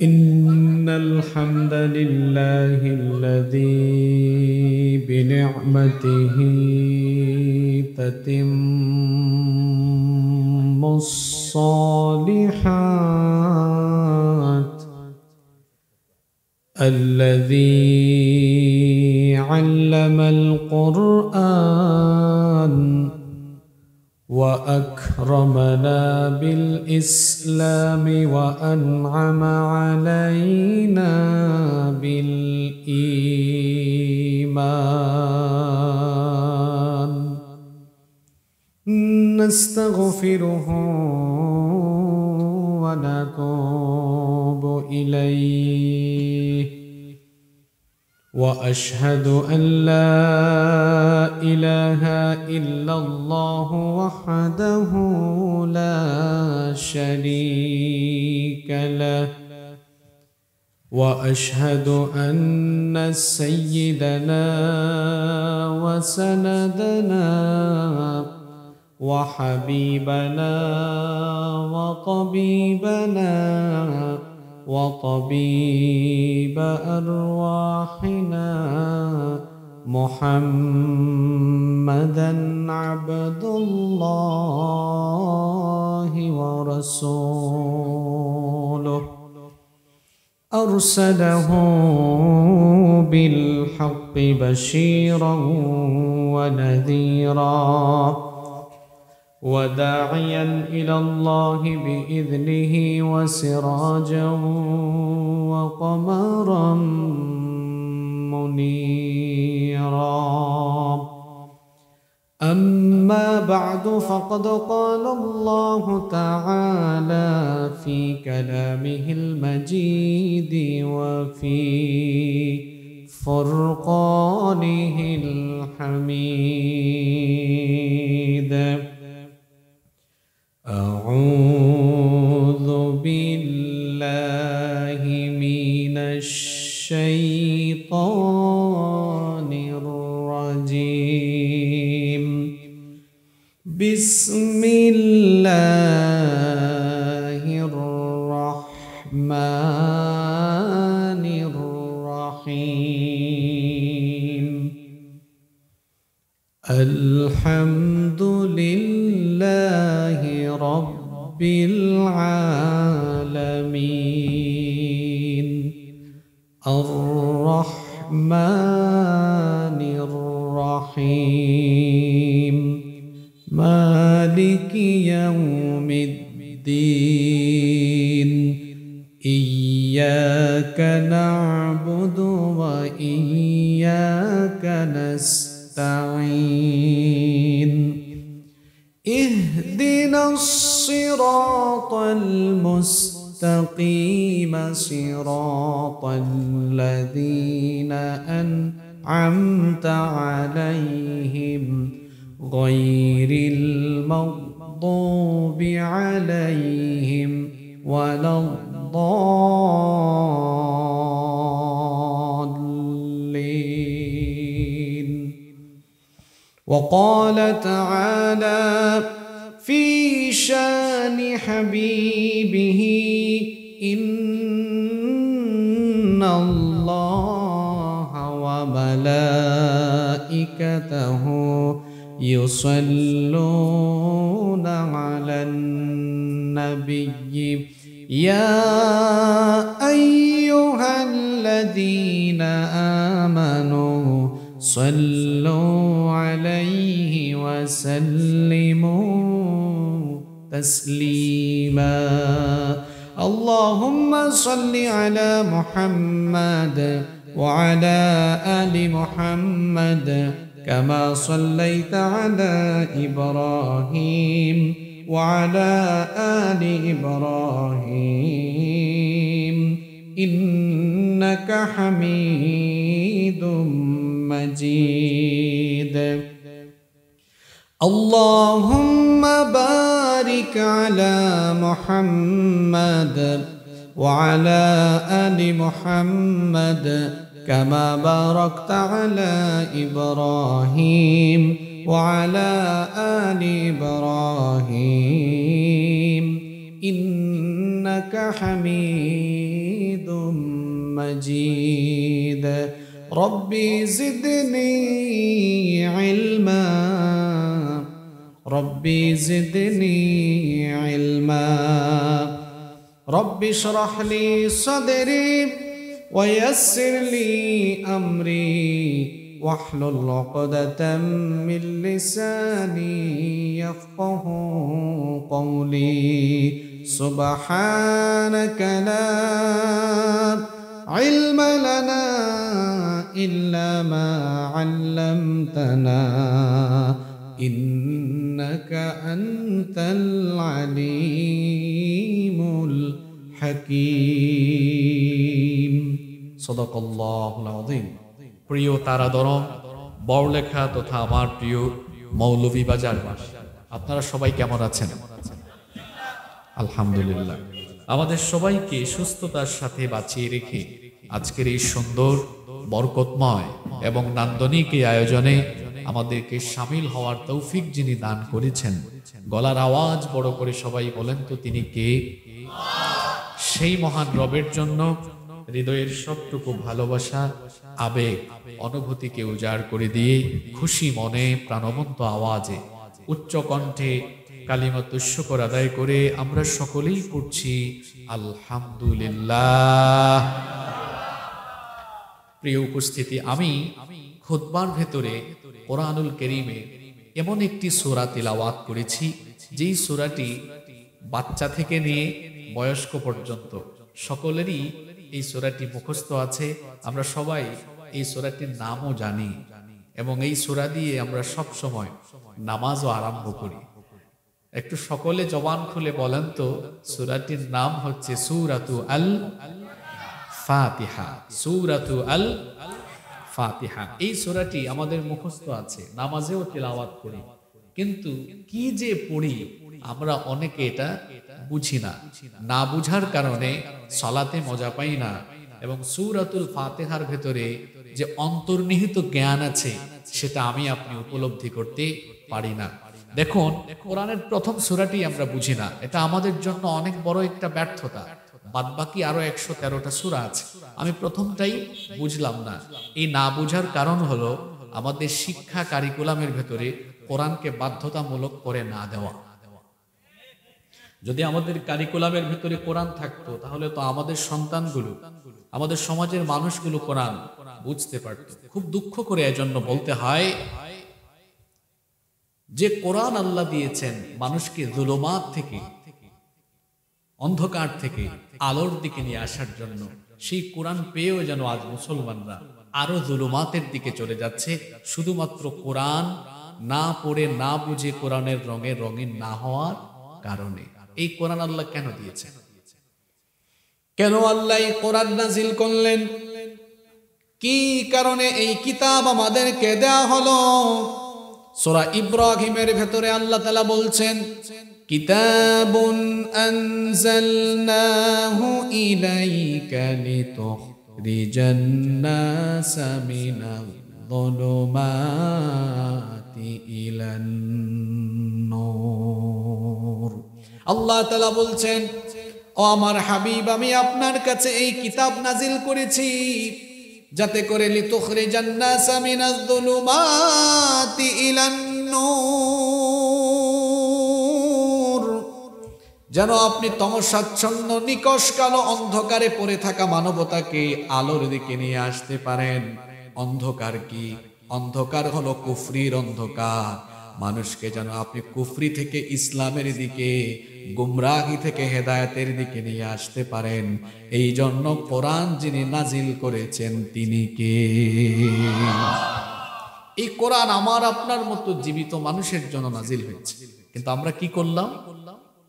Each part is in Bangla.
إن الحمد لله الذي بنعمته تتم الصالحات، الذي علم القرآن وأكرمنا بالإسلام وأنعم علينا بالإيمان. نستغفره ونتوب إليه، وأشهد أن لا إله إلا الله وحده لا شريك له، وأشهد أن سيدنا وسندنا وحبيبنا وطبيبنا وطبيب أرواحنا محمدًا عبد الله ورسوله، أرسله بالحق بشيرًا ونذيرًا وداعيا إلى الله بإذنه وسراجا وقمرا منيرا. أما بعد، فقد قال الله تعالى في كلامه المجيد وفي فرقانه الحميد: أعوذ بالله من الشيطان الرجيم. بسم الله الرحمن الرحيم. الحمد لله رب العالمين، الرحمن الرحيم، مالك يوم الدين. إياك نعبد وإياك نستعين. اهدنا الصراط المستقيم، صراط الذين أنعمت عليهم غير المغضوب عليهم ولا الضالين. وقال تعالى في شان حبيبه: إن الله وملائكته يصلون على النبي يا أيها الذين آمنوا صلوا عليه وسلموا تسليما. اللهم صل على محمد وعلى آل محمد كما صليت على إبراهيم وعلى آل إبراهيم إنك حميد مجيد. اللهم بارك على محمد وعلى آل محمد كما باركت على إبراهيم وعلى آل إبراهيم إنك حميد مجيد ربي زدني علما ربي زدني علما رب اشرح لي صدري ويسر لي أمري واحلل عقدة من لساني يفقه قولي سبحانك لا علم لنا إلا ما علمتنا إنك أنت العليم الحكيم صدق الله العظيم প্রিয় তারাদরম বড়লেখা তথা আমার প্রিয় মৌলভীবাজারবাসী, আপনারা সবাই কেমন আছেন? আলহামদুলিল্লাহ। আমাদের সবাইকে সুস্থতার সাথে বাঁচিয়ে রেখে আজকের এই সুন্দর বরকতময় এবং নান্দনিক এই আয়োজনে আমাদেরকে শামিল হওয়ার তৌফিক যিনি দান করেছেন, গলার আওয়াজ বড় করে সবাই বলেন তো তিনি কে? সেই মহান রবের জন্য হৃদয়ের সবটুকু ভালোবাসা, আবেগ, অনুভূতিকে উজাড় করে দিয়ে খুশি মনে প্রাণবন্ত আওয়াজে উচ্চ কণ্ঠে কালিমাতুশ শুকর আদায় করে আমরা সকলেই পড়ছি আলহামদুলিল্লাহ। প্রিয় উপস্থিতি, আমি খুতবার ভেতরে কোরআনুল কারীমে এমন একটি সূরা তিলাওয়াত করেছি যেই সূরাটি বাচ্চা থেকে নিয়ে বয়স্ক পর্যন্ত সকলেরই এই সূরাটি মুখস্থ আছে। আমরা সবাই এই সূরাটির নামও জানি এবং এই সূরা দিয়ে আমরা সব সময় নামাজও আরম্ভ করি। একটু সকলে জবান খুলে বলেন তো, সূরাটির নাম হচ্ছে সূরাতু আল ফাতিহা। সূরাতু আল ফাতিহা এই সূরাটি আমাদের মুখস্থ আছে, নামাজেও তিলাওয়াত করি, কিন্তু কি যে পড়ি আমরা অনেকে এটা বুঝি না। না বুঝার কারণে সালাতে মজা পাই না এবং সূরাতুল ফাতিহার ভেতরে যে অন্তর্নিহিত জ্ঞান আছে সেটা আমি আপনি উপলব্ধি করতে পারি না। দেখুন, কোরআনের প্রথম সূরাটি আমরা বুঝি না, এটা আমাদের জন্য অনেক বড় একটা ব্যর্থতা। বাদবাকি আরো 113টা সূরা আছে, আমি প্রথমটাই বুঝলাম না। এই না বুঝার কারণ হলো আমাদের শিক্ষা কারিকুলামের ভেতরে কোরআনকে বাধ্যতামূলক করে না দেওয়া। যদি আমাদের কারিকুলামের ভিতরে কোরআন থাকতো তাহলে তো আমাদের সন্তানগুলো, আমাদের সমাজের মানুষগুলো কোরআন বুঝতে পারত। খুব দুঃখ করে এজন্য বলতে হয় যে কোরআন আল্লাহ দিয়েছেন মানুষকে যুলুমাত থেকে, অন্ধকার থেকে আলোর দিকে নিয়ে আসার জন্য। সেই কোরআন পেয়েও যেন আজ মুসলমানরা আরো যুলুমাতের দিকে চলে যাচ্ছে, শুধুমাত্র কোরআন না পড়ে না বুঝে কোরআনের রঙে রঙিন না হওয়ার কারণে। এই কোরআন আল্লাহ কেন দিয়েছেন? কেন আল্লাহ এই কোরআন নাজিল করলেন? কি কারণে এই কিতাব আমাদেরকে দেয়া হলো? সূরা ইব্রাহিমের ভেতরে আল্লাহ তাআলা বলছেন, কিতাবুন আনজালনাহু ইলাইকা লিতুখরিজান নাসা মিনাল যুলুমাতি ইলান নূর। আল্লাহ তাআলা বলছেন, ও আমার হাবিব, আমি আপনার কাছে এই কিতাব নাজিল করেছি যাতে করে লিতুখরিজান নাসা মিনাজ যুলুমাতি ইলান নূর, যেন আপনি তমসাচ্ছন্ন নিকষ কালো অন্ধকারে পড়ে থাকা মানবতাকে আলোর দিকে নিয়ে আসতে পারেন। অন্ধকার কি? অন্ধকার হলো কুফরির অন্ধকার। মানুষকে যেন আপনি কুফরি থেকে ইসলামের দিকে, গুমরাহি থেকে হেদায়েতের দিকে নিয়ে আসতে পারেন। এই জন্য কোরআন যিনি নাজিল করেছেন তিনি কে? এই কোরআন আমার আপনার মতো জীবিত মানুষের জন্য নাজিল হয়েছে, কিন্তু আমরা কি করলাম?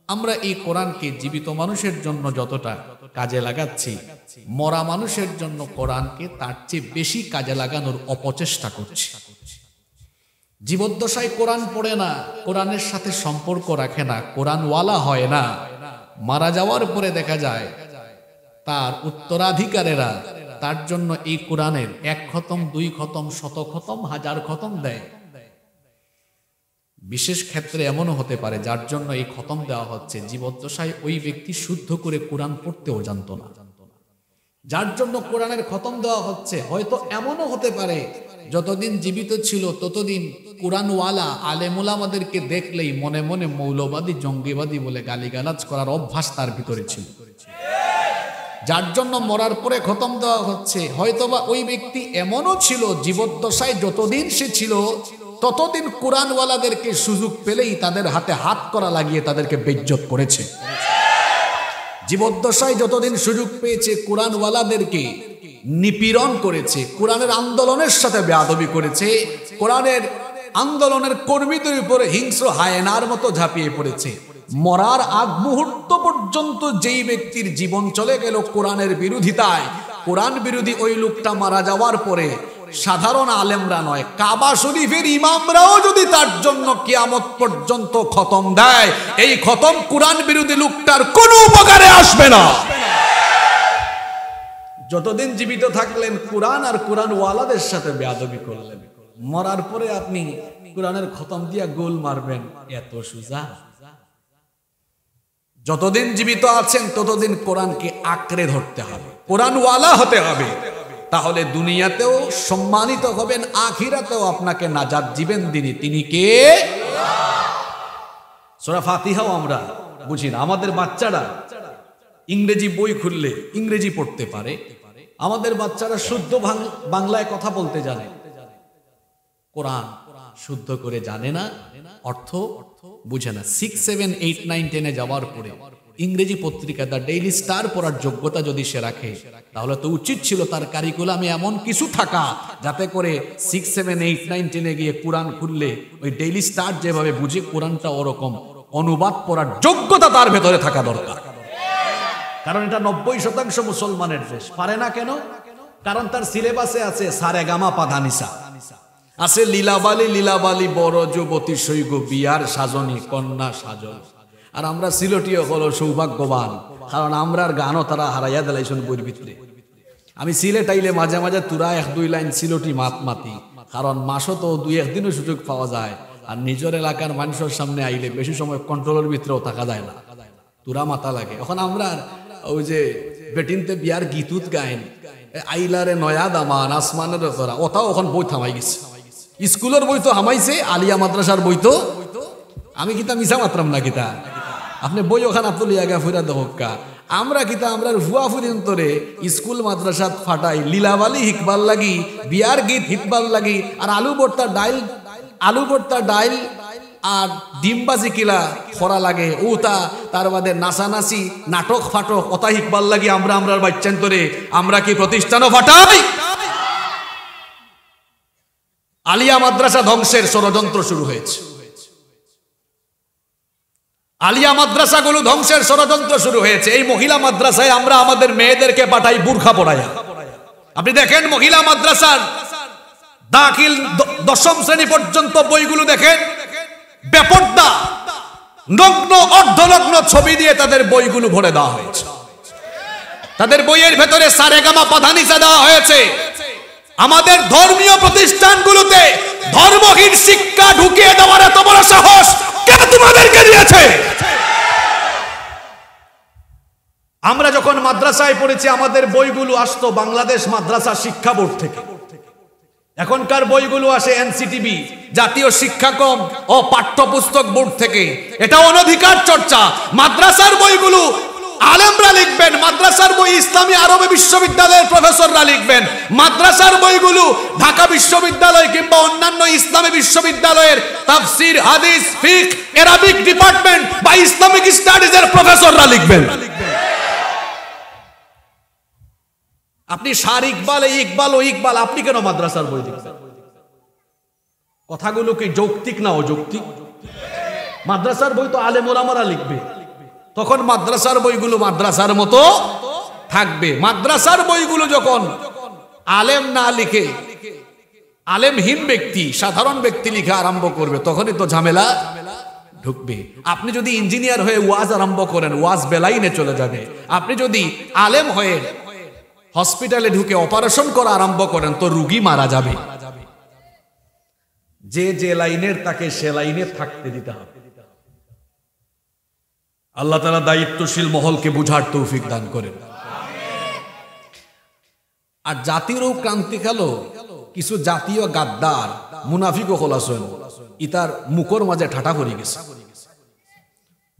আমরা এই কোরআনকে জীবিত মানুষের জন্য যতটা কাজে লাগাচ্ছি, মরা মানুষের জন্য কোরআনকে তার চেয়ে বেশি কাজে লাগানোর অপচেষ্টা করছি। জীবদ্দশায় কোরআন পড়ে না, কোরআনের সাথে সম্পর্ক রাখে না, কোরআনওয়ালা হয় না। মারা যাওয়ার পরে দেখা যায় তার উত্তরাধিকারেরা তার জন্য এই কোরআনের 1 খতম 2 খতম 100 খতম 1000 খতম দেয়। বিশেষ ক্ষেত্রে এমনও হতে পারে যার জন্য এই খতম দেওয়া হচ্ছে জীবদ্দশায় ওই ব্যক্তি শুদ্ধ করে কোরআন পড়তেও জানতো না। যার জন্য কোরআনের খতম দেওয়া হচ্ছে। হয়তো এমনও হতে পারে যতদিন জীবিত ছিল ততদিন কোরআনওয়ালা আলেমুলামাদেরকে দেখলেই মনে মনে মৌলবাদী জঙ্গিবাদী বলে গালিগালাজ করার অভ্যাস তার ভিতরে ছিল, যার জন্য মরার পরে খতম দেওয়া হচ্ছে। হয়তোবা ওই ব্যক্তি এমনও ছিল জীবদ্দশায় যতদিন সে ছিল ততদিন কোরআনওয়ালাদেরকে সুযোগ পেলেই তাদের হাতে হাত করা লাগিয়ে তাদেরকে বেইজ্জত করেছে। জীবদ্দশায় যতদিন সুযোগ পেয়েছে কোরআনওয়ালাদেরকে নিপীড়ন করেছে, কোরআনের আন্দোলনের সাথে বেয়াদবি করেছে, কোরআনের আন্দোলনের কর্মীদের উপরে হিংস্র হায়েনার মতো ঝাঁপিয়ে পড়েছে। মরার আগ মুহূর্ত পর্যন্ত যেই ব্যক্তির জীবন চলে গেল কোরআনের বিরোধিতায়, কোরআন বিরোধী ওই লোকটা মারা যাওয়ার পরে সাধারণ আলেমরা নয়, কাবা শরীফের ইমামরাও যদি তার জন্য কিয়ামত পর্যন্ত খতম দেয়, এই খতম কোরআন বিরোধী লোকটার কোনো উপকারে আসবে না। যতদিন জীবিত থাকলেন কোরআন আর কোরআনওয়ালাদের সাথে বেয়াদবি করলেন, মরার পরে আপনি কোরআনের খতম দিয়া গোল মারবেন, এত সোজা? যতদিন জীবিত আছেন ততদিন কোরআনকে আঁকড়ে ধরতে হবে, কোরআনওয়ালা হতে হবে, তাহলে দুনিয়াতেও সম্মানিত হবেন, আখিরাতেও আপনাকে নাজাত দিবেন তিনি কে? সূরা ফাতিহাও আমরা বুঝি না। আমাদের বাচ্চারা ইংরেজি বই খুললে ইংরেজি পড়তে পারে, আমাদের বাচ্চারা শুদ্ধ বাংলায় কথা বলতে জানে, কোরআন শুদ্ধ করে জানে না, অর্থ বুঝে না। 6, 7, 8, 9, 10 যাওয়ার পরে ইংরেজি পত্রিকা দ্য ডেইলি স্টার পড়ার যোগ্যতা যদি সে রাখে, তাহলে তো উচিত ছিল তার কারিকুলামে এমন কিছু থাকা যাতে করে 6, 7, 8, 9, 10 গিয়ে কোরআন খুললে ওই ডেইলি স্টার যেভাবে বুঝে কোরআনটা ওরকম অনুবাদ পড়ার যোগ্যতা তার ভেতরে থাকা দরকার। কারণ এটা 90% মুসলমানের দেশ। পারে না কেন? কারণ তার সিলেবাসে আছে সারেগামা পাধানিসা, আছে লীলাবালি লীলাবালি বড় যুবতী সৈগ বিয়ার সাজনী কন্যা সাজন। আর আমরা সিলেটিও হলো সৌভাগ্যবান, কারণ আমরার গানও তারা হারাইয়া দিলাইছেন বইয়ের ভিতরে। আমি সিলেট আইলে মাঝে মাঝে তুরা 1-2 লাইন সিলেটি মাতি, কারণ মাসও তো 2-1 দিনও সুযোগ পাওয়া যায়। আর নিজের এলাকার মানুষের সামনে আইলে বেশি সময় কন্ট্রোলের ভিতরেও থাকা যায় না, তুরা মাথা লাগে। এখন আমরা ওই যে বেটিনতে বিয়ার গীতুত গাইন, আইলারে নয়া দামান আসমানের তোরা, ওটাও এখন বই থামাই গেছে। স্কুলের বই তো হামাইছে, আলিয়া মাদ্রাসার বই তো আমি কিতা মিশা মাত্রাম না কিতা, আপনি বই ওখানে তুলিয়া গা ফুরা দহকা। আমরা কিতা আমরা ভুয়া ফুরিন্তরে স্কুল মাদ্রাসাত ফাটাই লীলাবালি হিকবার লাগি, বিয়ার গীত হিকবার লাগি, আর আলু ভর্তা ডাইল আর ডিমবাজি কিলা খরা লাগে ওটা, তার বাদে নাচানাচি নাটক ফাটক ওটা হিকবার লাগি আমরার বাচ্চান্তরে আমরা কি প্রতিষ্ঠানও ফাটাই? আলিয়া মাদ্রাসা ধ্বংসের ষড়যন্ত্র শুরু হয়েছে, আলিয়া মাদ্রাসাগুলো ধ্বংসের ষড়যন্ত্র শুরু হয়েছে। এই মহিলা মাদ্রাসায় আমরা আমাদের মেয়েদেরকে পাঠাই বুরখা পড়াইয়া। আপনি দেখেন মহিলা মাদ্রাসার দাখিল 10ম শ্রেণী পর্যন্ত বইগুলো দেখেন, বেপর্দা নগ্ন অর্ধনগ্ন ছবি দিয়ে তাদের বইগুলো ভরে দেওয়া হয়েছে। তাদের বইয়ের ভেতরে সারেগামা পাধানিসা দেওয়া হয়েছে। আমাদের ধর্মীয় প্রতিষ্ঠানগুলোতে ধর্মহীন শিক্ষা ঢুকিয়ে দেওয়ার এত বড় সাহস কে তোমাদেরকে দিয়েছে? আমরা যখন মাদ্রাসায় পড়েছি আমাদের বইগুলো আসতো বাংলাদেশ মাদ্রাসা শিক্ষা বোর্ড থেকে, এখনকার বইগুলো আসে এনসিটিবি জাতীয় শিক্ষাক্রম ও পাঠ্যপুস্তক বোর্ড থেকে। এটা অনধিকার চর্চা। মাদ্রাসার বইগুলো আলেমরা লিখবেন, মাদ্রাসার বই ইসলামী আরবি বিশ্ববিদ্যালয়ের প্রফেসররা লিখবেন, মাদ্রাসার বইগুলো ঢাকা বিশ্ববিদ্যালয় কিংবা অন্যান্য ইসলামী বিশ্ববিদ্যালয়ের তাফসির, হাদিস, ফিকহ, আরবিক ডিপার্টমেন্ট বা ইসলামিক স্টাডিজের প্রফেসররা লিখবেন। আপনি শার ইকবাল আপনি কেন মাদ্রাসার বই লিখবেন? কথাগুলো কি যৌক্তিক না অযৌক্তিক? মাদ্রাসার বই তো আলেম ওলামারা লিখবে, তখন মাদ্রাসার বইগুলো মাদ্রাসার মতো থাকবে। মাদ্রাসার বইগুলো যখন আলেম না লিখে আলেমহীন ব্যক্তি সাধারণ ব্যক্তি লিখা আরম্ভ করবে, তখনই তো ঝামেলা ঢুকবে। আপনি যদি ইঞ্জিনিয়ার হয়ে ওয়াজ আরম্ভ করেন, ওয়াজ বেলাইনে চলে যাবে। আপনি যদি আলেম হয়ে হসপিটালে ঢুকে অপারেশন করা আরম্ভ করেন, তো রোগী মারা যাবে। যে লাইনের তাকে সে লাইনে থাকতে দিতে হবে। আল্লাহ তাআলা দায়িত্বশীল মহলকে বুঝার তৌফিক দান করেন। আর জাতিরও ক্রান্তি খেলো কিছু জাতীয় গাদ্দার মুনাফিকও খোলাছেন ইতার মুখর মাঝে ঠাটা পড়ে গেছে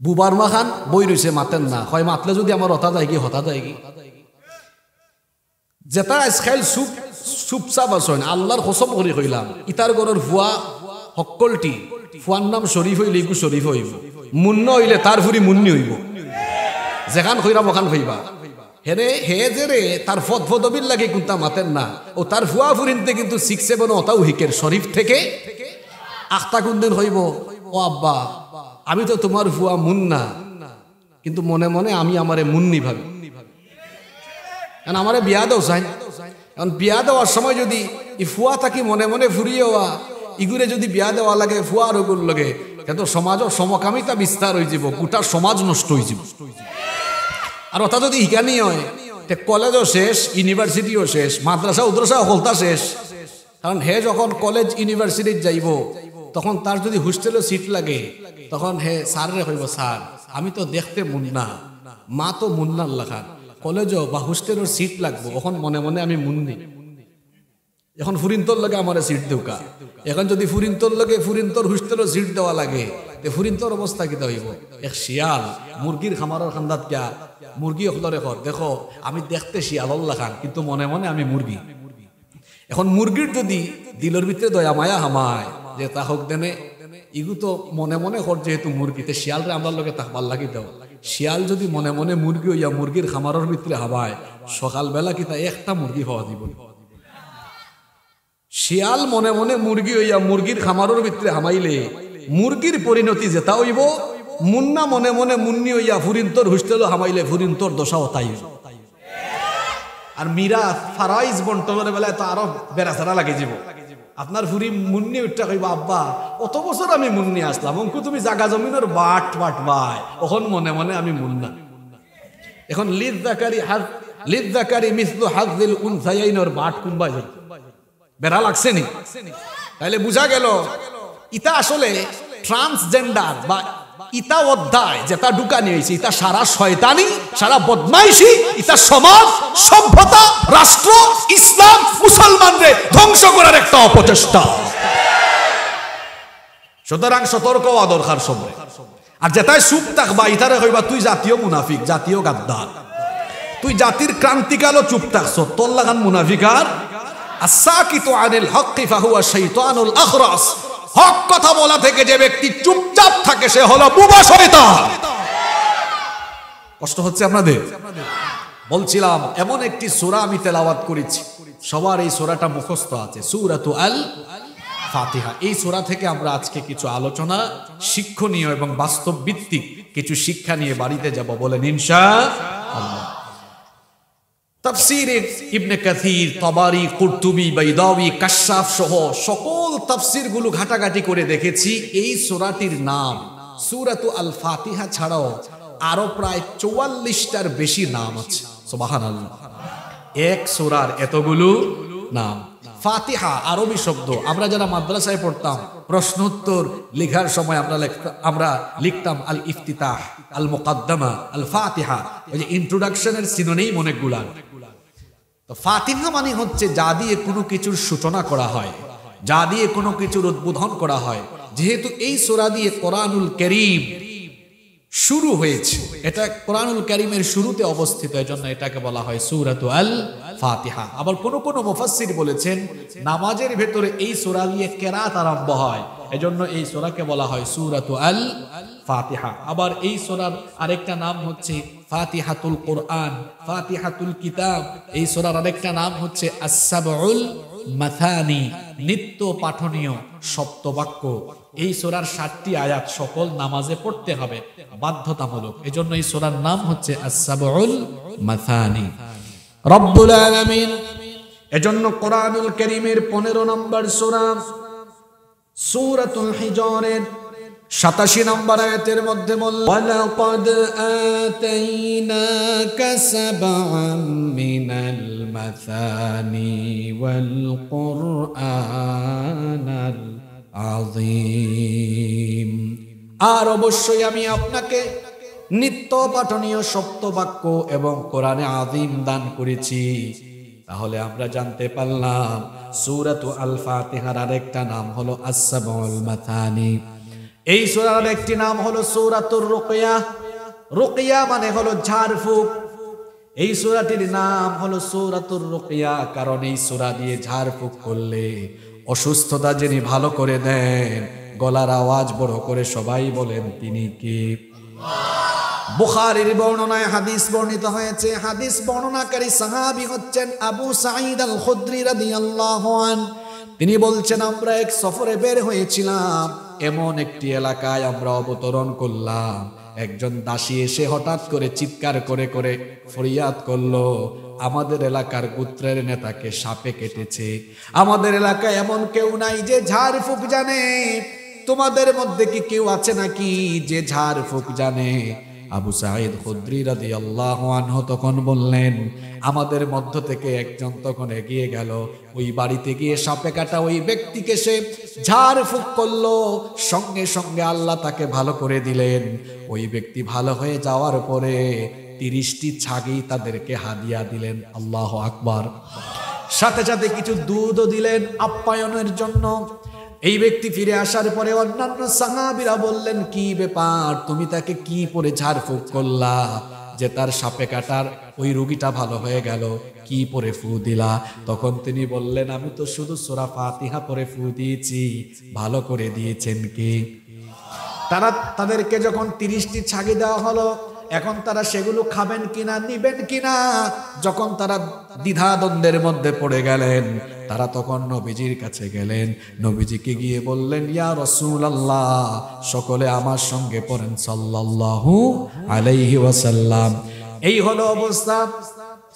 বুবার মাখান বই রইছে মাতেন না হয় মাতলে যদি আমার হতা যায় কি হতা যায় কি যেটা আজকাল চুপচাপ আছেন আল্লাহর কসম করে কইলাম ইতার ঘরের ফুয়া সকলটি ফুয়ার নাম শরীফ হইলে ইগু শরীফ হইব মুন্ন হইলে তার ফুরি মুন্নি হইব যেখান খইরা মখান হইবা হেরে হে যে রে তার ফদফদবির লাগে কিন্তু মাতেন না ও তার ফুয়া ফুরিনতে কিন্তু 6-7 ওটাও হিকের শরীফ থেকে আখতা কুন্দিন হইব ও আব্বা আমি তো তোমার ফুয়া মুন্না কিন্তু মনে মনে আমি আমারে মুন্নি ভাবি কারণ আমারে বিয়া দাও চাই কারণ বিয়া দেওয়ার সময় যদি ই ফুয়া থাকি মনে মনে ফুরিয়ে হওয়া ইগুরে যদি বিয়া দেওয়া লাগে ফুয়া আর ওগুর লাগে কিন্তু সমাজও সমকামিতা বিস্তার হয়ে যাব গোটা সমাজ নষ্ট হয়ে যাব আর ওটা যদি হিকানি হয় কলেজও শেষ ইউনিভার্সিটিও শেষ মাদ্রাসা উদ্রাসা হলতা শেষ কারণ হে যখন কলেজ ইউনিভার্সিটি যাইব তখন তার যদি হোস্টেলও সিট লাগে তখন হে স্যাররে কইব স্যার আমি তো দেখতে মুন্না মা তো মুন্নার লেখান কলেজও বা হোস্টেলের সিট লাগবো এখন মনে মনে আমি মুন্নি এখন ফুরিন্তর লাগে আমার সিট দেউকা এখন যদি ফুরিন্তর লাগে ফুরিন্তর হোস্টেলের সিট দেওয়া লাগে ফুরিন্তর অবস্থা কিতা হইব এক শিয়াল মুরগির খামারের খান্দাত গিয়া মুরগি অখলরে কর দেখো আমি দেখতে শিয়ালর লাখান কিন্তু মনে মনে আমি মুরগি এখন মুরগির যদি দিলের ভিতরে দয়া মায়া হামায় যে তা হোক দেনে ইগু তো মনে মনে কর যেহেতু মুরগিতে শিয়ালরে আমার লগে তাকবার লাগি দাও শিয়াল যদি মনে মনে মুরগি হইয়া মুরগির খামারের ভিতরে হাবায় সকালবেলা কিতা একটা মুরগি হওয়া দিব শিয়াল মনে মনে মুরগি হইয়া মুরগির খামারের ভিতরে হামাইলে মুরগির পরিণতি যেটা হইব মুন্না মনে মনে মুন্নি হইয়া ফুরিন্তর হোস্টেল হামাইলে ফুরিন্তর দশাও তাই আর মীরা ফারাইজ বন্টনের বেলায় তো আরো বেড়াচারা লাগে যাব আপনার ফুরি মুন্নি উঠটা কইবা আব্বা অত বছর আমি মুন্নি আসলাম অঙ্কু তুমি জাগা জমিনের বাট ভাই তখন মনে মনে আমি মুন্না এখন লিদ্দাকারি মিসলু হাযিল উনসায়াইনের বাট কুম্বা যায় বেড়া লাগছে নি তাইলে বুঝা গেল ইটা আসলে ট্রান্সজেন্ডার বা ইটা অধ্যায় যেটা ঢুকানি হয়েছে ইটা সারা শয়তানি সারা বদমাইশি ইটা সমাজ সভ্যতা রাষ্ট্র ইসলাম মুসলমানদের ধ্বংস করার একটা অপচেষ্টা সুতরাং সতর্ক হওয়া দরকার সবাই আর যেটাই চুপ থাকবা ইটারে কইবা তুই জাতীয় মুনাফিক জাতীয় গাদ্দার তুই জাতির ক্রান্তিকালও চুপ থাকছ তোর লাগান মুনাফিকার আসাকিতু আনিল হক্কি ফাহুয়া শাইতানুল আখরাস হক কথা বলা থেকে যে ব্যক্তি চুপচাপ থাকে সে হলো বুবা শয়তান কষ্ট হচ্ছে আপনাদের বলছিলাম এমন একটি সূরা আমি তেলাওয়াত করেছি সবার এই সূরাটা মুখস্থ আছে সূরাতু আল ফাতিহা এই সূরা থেকে আমরা আজকে কিছু আলোচনা শিক্ষণীয় এবং বাস্তব ভিত্তিক কিছু শিক্ষা নিয়ে বাড়িতে যাব বলেন ইনশাআল্লাহ তাফসীরে ইবনে কাসির তাবারি কুরতুবী বাইদাউী কাশশাফ সহ সকল তাফসীরগুলো ঘাটাঘাটি করে দেখেছি এই সূরাটির নাম সূরাতু আল ফাতিহা ছাড়াও আরো প্রায় 44টার বেশি নাম আছে সুবহানাল্লাহ এক সূরার এতগুলো নাম ফাতিহা আরবি শব্দ আমরা যারা মাদ্রাসায় পড়তাম প্রশ্নোত্তর লেখার সময় আমরা লিখতাম আল ইফতিতাহ আল মুকদ্দমা আল ফাতিহা ওই যে ইন্ট্রোডাকশনের সিনোনিম অনেকগুলা তো ফাতিহা মানে হচ্ছে যা দিয়ে কোনো কিছুর সূচনা করা হয় যা দিয়ে কোনো কিছুর উদ্বোধন করা হয় যেহেতু এই সূরা দিয়ে কোরআনুল কারীম শুরু হয়েছে এটা কোরআনুল কারীমের শুরুতে অবস্থিত এজন্য এটাকে বলা হয় সূরাতু আল ফাতিহা আবার কোন কোন মুফাসসির বলেছেন নামাজের ভেতরে এই সূরা দিয়ে কিরাত আরম্ভ হয় এজন্য এই সূরাকে বলা হয় সূরাতু আল ফাতিহা আবার এই সূরার আরেকটা নাম হচ্ছে ফাতিহাতুল কোরআন ফাতিহাতুল কিতাব এই সূরার আরেকটা নাম হচ্ছে আস-সাবউল মাথানি নিত্য পাঠনীয় সপ্তবাক্য এই সূরার 7টি আয়াত সকল নামাজে পড়তে হবে বাধ্যতামূলক এজন্য এই সূরার নাম হচ্ছে আস-সাবউল মাথানি রব্বুল আলামিন এজন্য কোরআনুল কারীমের 15 নম্বর সূরা সূরাতুল হিজরের 87 নম্বর আয়াতের মধ্যে বললেন ওয়ালাকাদ আতাইনাকা সাবআম মিনাল মাসানি ওয়াল কুরআনাল আযীম আর অবশ্যই আমি আপনাকে নিত্য পাঠনীয় সপ্তবাক্য এবং কোরআনে আযীম দান করেছি তাহলে আমরা জানতে পারলাম সূরাতু আল ফাতিহার আরেকটা নাম হলো আস-সাবউল মাথানি। এই সূরার একটি নাম হলো সূরাতুর রুকিয়া। রুকিয়া মানে হলো ঝাড়ফুঁক। এই সূরাটির নাম হলো সূরাতুর রুকিয়া, কারণ এই সূরা দিয়ে ঝাড়ফুঁক করলে অসুস্থতা যিনি ভালো করে দেন, গলার আওয়াজ বড় করে সবাই বলেন তিনি কে? বুখারীর বর্ণনায় হাদিস বর্ণিত হয়েছে। হাদিস বর্ণনাকারী সাহাবী হচ্ছেন আবু সাঈদ আল খুদরি রাদিয়াল্লাহু আনহু। তিনি বলছেন, আমরা এক সফরে বের হয়েছিলাম, এমন একটি এলাকায় আমরা অবতরণ করলাম। একজন দাসী এসে হঠাৎ করে চিৎকার করে করে ফরিয়াদ করলো, আমাদের এলাকার গোত্রের নেতাকে সাপে কেটেছে। আমাদের এলাকায় এমন কেউ নাই যে ঝাড়ফুঁক জানে, তোমাদের মধ্যে কি কেউ আছে নাকি যে ঝাড়ফুঁক জানে? আবু সাঈদ খুদরি রাদিয়াল্লাহু আনহু তখন বললেন, আমাদের মধ্য থেকে একজন তখন এগিয়ে গেল, ওই বাড়িতে গিয়ে সাপে কাটা ওই ব্যক্তিকে সে ঝাড়ফুঁক করলো। সঙ্গে সঙ্গে আল্লাহ তাকে ভালো করে দিলেন। ওই ব্যক্তি ভালো হয়ে যাওয়ার পরে 30টি ছাগি তাদেরকে হাদিয়া দিলেন। আল্লাহু আকবার। সাথে সাথে কিছু দুধও দিলেন আপ্যায়নের জন্য। এই ব্যক্তি ফিরে আসার পরে অন্যান্য সাহাবীরা বললেন, কি ব্যাপার, তুমি তাকে কি পরে ঝাড়ফুঁক করলা যে তার সাপে কাটার ওই রোগীটা ভালো হয়ে গেল? কি পরে ফু দিলা? তখন তিনি বললেন, আমি তো শুধু সূরা ফাতিহা পরে ফু দিয়েছি। ভালো করে দিয়েছেন কে? তাদেরকে যখন 30টি ছাগি দেওয়া হলো, এখন তারা সেগুলো খাবেন কিনা, নিবেন কিনা, যখন তারা দ্বিধাদ্বন্দ্বের মধ্যে পড়ে গেলেন, তারা তখন নবীজির কাছে গেলেন। নবীজিকে গিয়ে বললেন, ইয়া রাসূলুল্লাহ, সকলে আমার সঙ্গে পড়েন সাল্লাল্লাহু আলাইহি ওয়াসাল্লাম। এই হলো অবস্থা।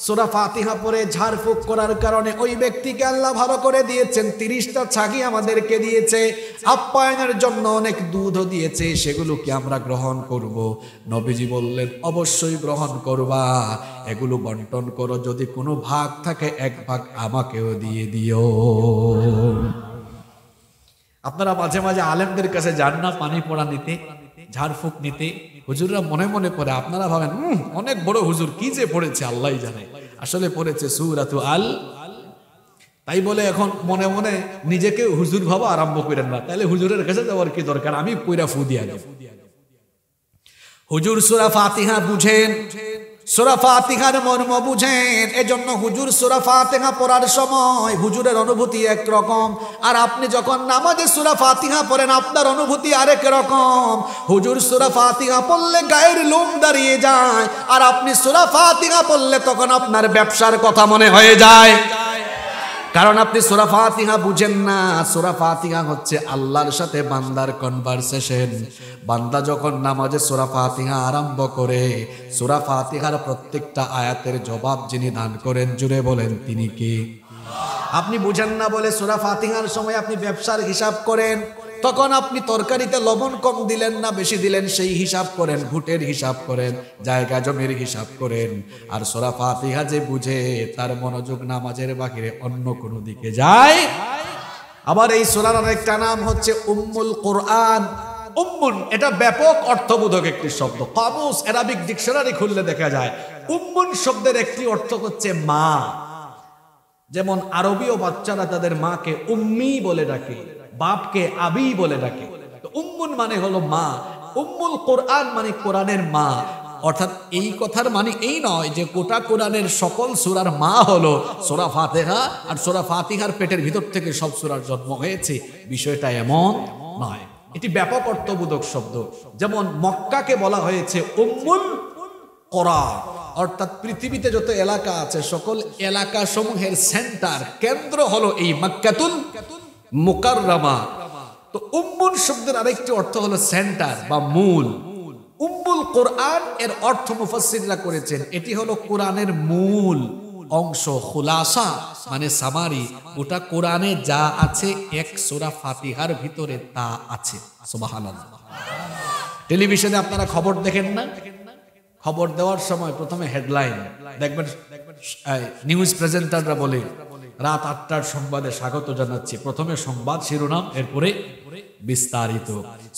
সূরা ফাতিহা পড়ে ঝাড়ফুঁক করার কারণে ওই ব্যক্তিকে আল্লাহ ভালো করে দিয়েছেন। 30টা ছাগি আমাদেরকে দিয়েছে, আপ্যায়নের জন্য অনেক দুধও দিয়েছে, সেগুলো কি আমরা গ্রহণ করব? নবীজি বললেন, অবশ্যই গ্রহণ করবা, এগুলো বন্টন করো, যদি কোনো ভাগ থাকে 1 ভাগ আমাকেও দিয়ে দিও। আপনারা মাঝে মাঝে আলেমদের কাছে যান না পানি পড়া নিতে, ঝাড়ফুঁক নিতে? হুজুররা মনে মনে পড়ে, আপনারা ভাবেন অনেক বড় হুজুর, কি যে পড়েছে আল্লাহই জানে। আসলে পড়েছে সূরাতু আল। তাই বলে এখন মনে মনে নিজেকে হুজুর ভাবা আরম্ভ করেন না, তাহলে হুজুরের কাছে যাওয়ার কি দরকার, আমি কইরা ফু দিয়া দেব। হুজুর সূরা ফাতিহা বুঝেন, সূরা ফাতিহার মর্ম বুঝেন, এজন্য হুজুর সূরা ফাতিহা পড়ার সময় হুজুরের অনুভূতি একরকম, আর আপনি যখন নামাজে সূরা ফাতিহা পড়েন আপনার অনুভূতি আরেক রকম। হুজুর সূরা ফাতিহা পড়লে গায়ের লোম দাঁড়িয়ে যায়, আর আপনি সূরা ফাতিহা পড়লে তখন আপনার ব্যবসার কথা মনে হয়ে যায়, কারণ আপনি সূরা ফাতিহা বুঝেন না। সূরা ফাতিহা হচ্ছে আল্লাহর সাথে বান্দার কনভারসেশন। বান্দা যখন নামাজে সূরা ফাতিহা আরম্ভ করে, সূরা ফাতিহার প্রত্যেকটা আয়াতের জবাব যিনি দান করেন, জুড়ে বলেন তিনি কে? আপনি বুঝেন না বলে সূরা ফাতিহার সময় আপনি ব্যবসার হিসাব করেন, তখন আপনি তরকারিতে লবণ কম দিলেন না বেশি দিলেন সেই হিসাব করেন, ঘুটের হিসাব করেন, জায়গা জমির হিসাব করেন। আর সূরা ফাতিহা যে বুঝে, তার মনোযোগ নামাজের বাহিরে অন্য কোনো দিকে যায়। আবার এই সূরার আরেকটা নাম হচ্ছে উম্মুল কোরআন। উম্মুন এটা ব্যাপক অর্থবোধক একটি শব্দ। কামুস আরবিক ডিকশনারি খুললে দেখা যায় উম্মুন শব্দের একটি অর্থ হচ্ছে মা। যেমন আরবীয় বাচ্চারা তাদের মাকে উম্মি বলে ডাকে, বাপকে আবি বলে ডাকে। তো উম্মুন মানে হলো মা, উম্মুল কোরআন মানে কোরআনের মা। অর্থাৎ এই কথার মানে এই নয় যে গোটা কোরআনের সকল সূরার মা হলো সূরা ফাতিহা, আর সূরা ফাতিহার পেটের ভিতর থেকে সব সূরার জন্ম হয়েছে, বিষয়টা এমন নয়। এটি ব্যাপক অর্থবোধক শব্দ। যেমন মক্কাকে বলা হয়েছে উম্মুল কোরা, অর্থাৎ পৃথিবীতে যত এলাকা আছে সকল এলাকা সমূহের সেন্টার, কেন্দ্র হলো এই মক্কাতুল মুকাররমা। তো উম্মুল শব্দের আরেকটি অর্থ হলো সেন্টার বা মূল। উম্মুল কোরআন এর অর্থ মুফাসসিররা করেছেন এটি হলো কোরআনের মূল অংশ, খুলাসা মানে সামারি। গোটা কোরআনে যা আছে এক সূরা ফাতিহার ভিতরে তা আছে। সুবহানাল্লাহ। টেলিভিশনে আপনারা খবর দেখেন না? খবর দেওয়ার সময় প্রথমে হেডলাইন দেখবেন, নিউজ প্রেজেন্টাররা বলে রাত 8টার সংবাদে স্বাগত জানাচ্ছি, প্রথমে সংবাদ শিরোনাম, এরপরে বিস্তারিত।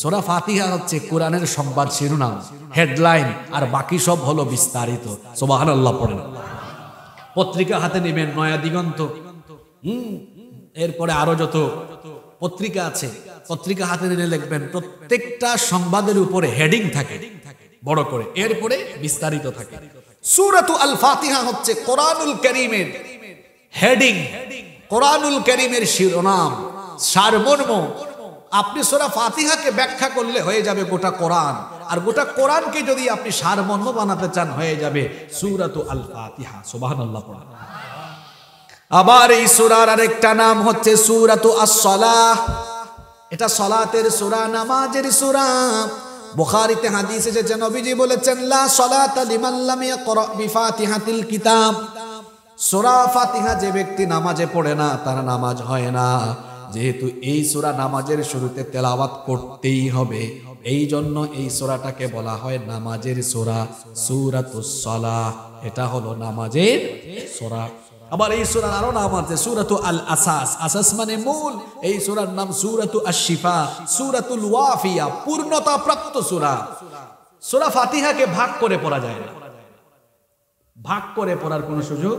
সূরা ফাতিহা হচ্ছে কোরআনের সংবাদ শিরোনাম, হেডলাইন, আর বাকি সব হলো বিস্তারিত। সুবহানাল্লাহ পড়েন। পত্রিকা হাতে নেবেন, নয়া দিগন্ত, এরপরে আরো যত পত্রিকা আছে, পত্রিকা হাতে নিয়ে লিখবেন, প্রত্যেকটা সংবাদের উপরে হেডিং থাকে বড় করে, এরপরে বিস্তারিত থাকে। সূরাতু আল ফাতিহা হচ্ছে কোরআনুল কারীমের হেডিং, কোরআনুল কারীমের শিরোনাম, সারমর্ম। আপনি সূরা ফাতিহাকে ব্যাখ্যা করলে হয়ে যাবে গোটা কোরআন, আর গোটা কোরআনকে যদি আপনি সারমর্ম বানাতে চান হয়ে যাবে সূরাতু আল ফাতিহা। সুবহানাল্লাহ পড়া। আবার এই সূরার আরেকটা নাম হচ্ছে সূরাতু আস-সালাহ। এটা সালাতের সূরা, নামাজের সূরা। বুখারীতে হাদিস এসেছে, নবীজি বলেছেন, লা সালাতা লিমান লাম ইয়াকরা বিফাতিহাতিল কিতাব। সূরা ফাতিহা যে ব্যক্তি নামাজে পড়ে না তার নামাজ হয় না। যেহেতু এই সূরা নামাজের শুরুতে তেলাওয়াত করতেই হবে, এই জন্য এই সূরাটাকে বলা হয় নামাজের সূরা, সূরাতুস সালাহ। এটা হলো নামাজের সূরা। আবার এই সূরার আরো নাম আছে সূরাতু আল আসাস, আসাস মানে মূল। এই সূরার নাম সূরাতু আশ-শিফা, সূরাতুল ওয়াফিয়া, পূর্ণতা প্রাপ্ত সূরা। সূরা ফাতিহাকে ভাগ করে পড়া যায় না, ভাগ করে পড়ার কোনো সুযোগ।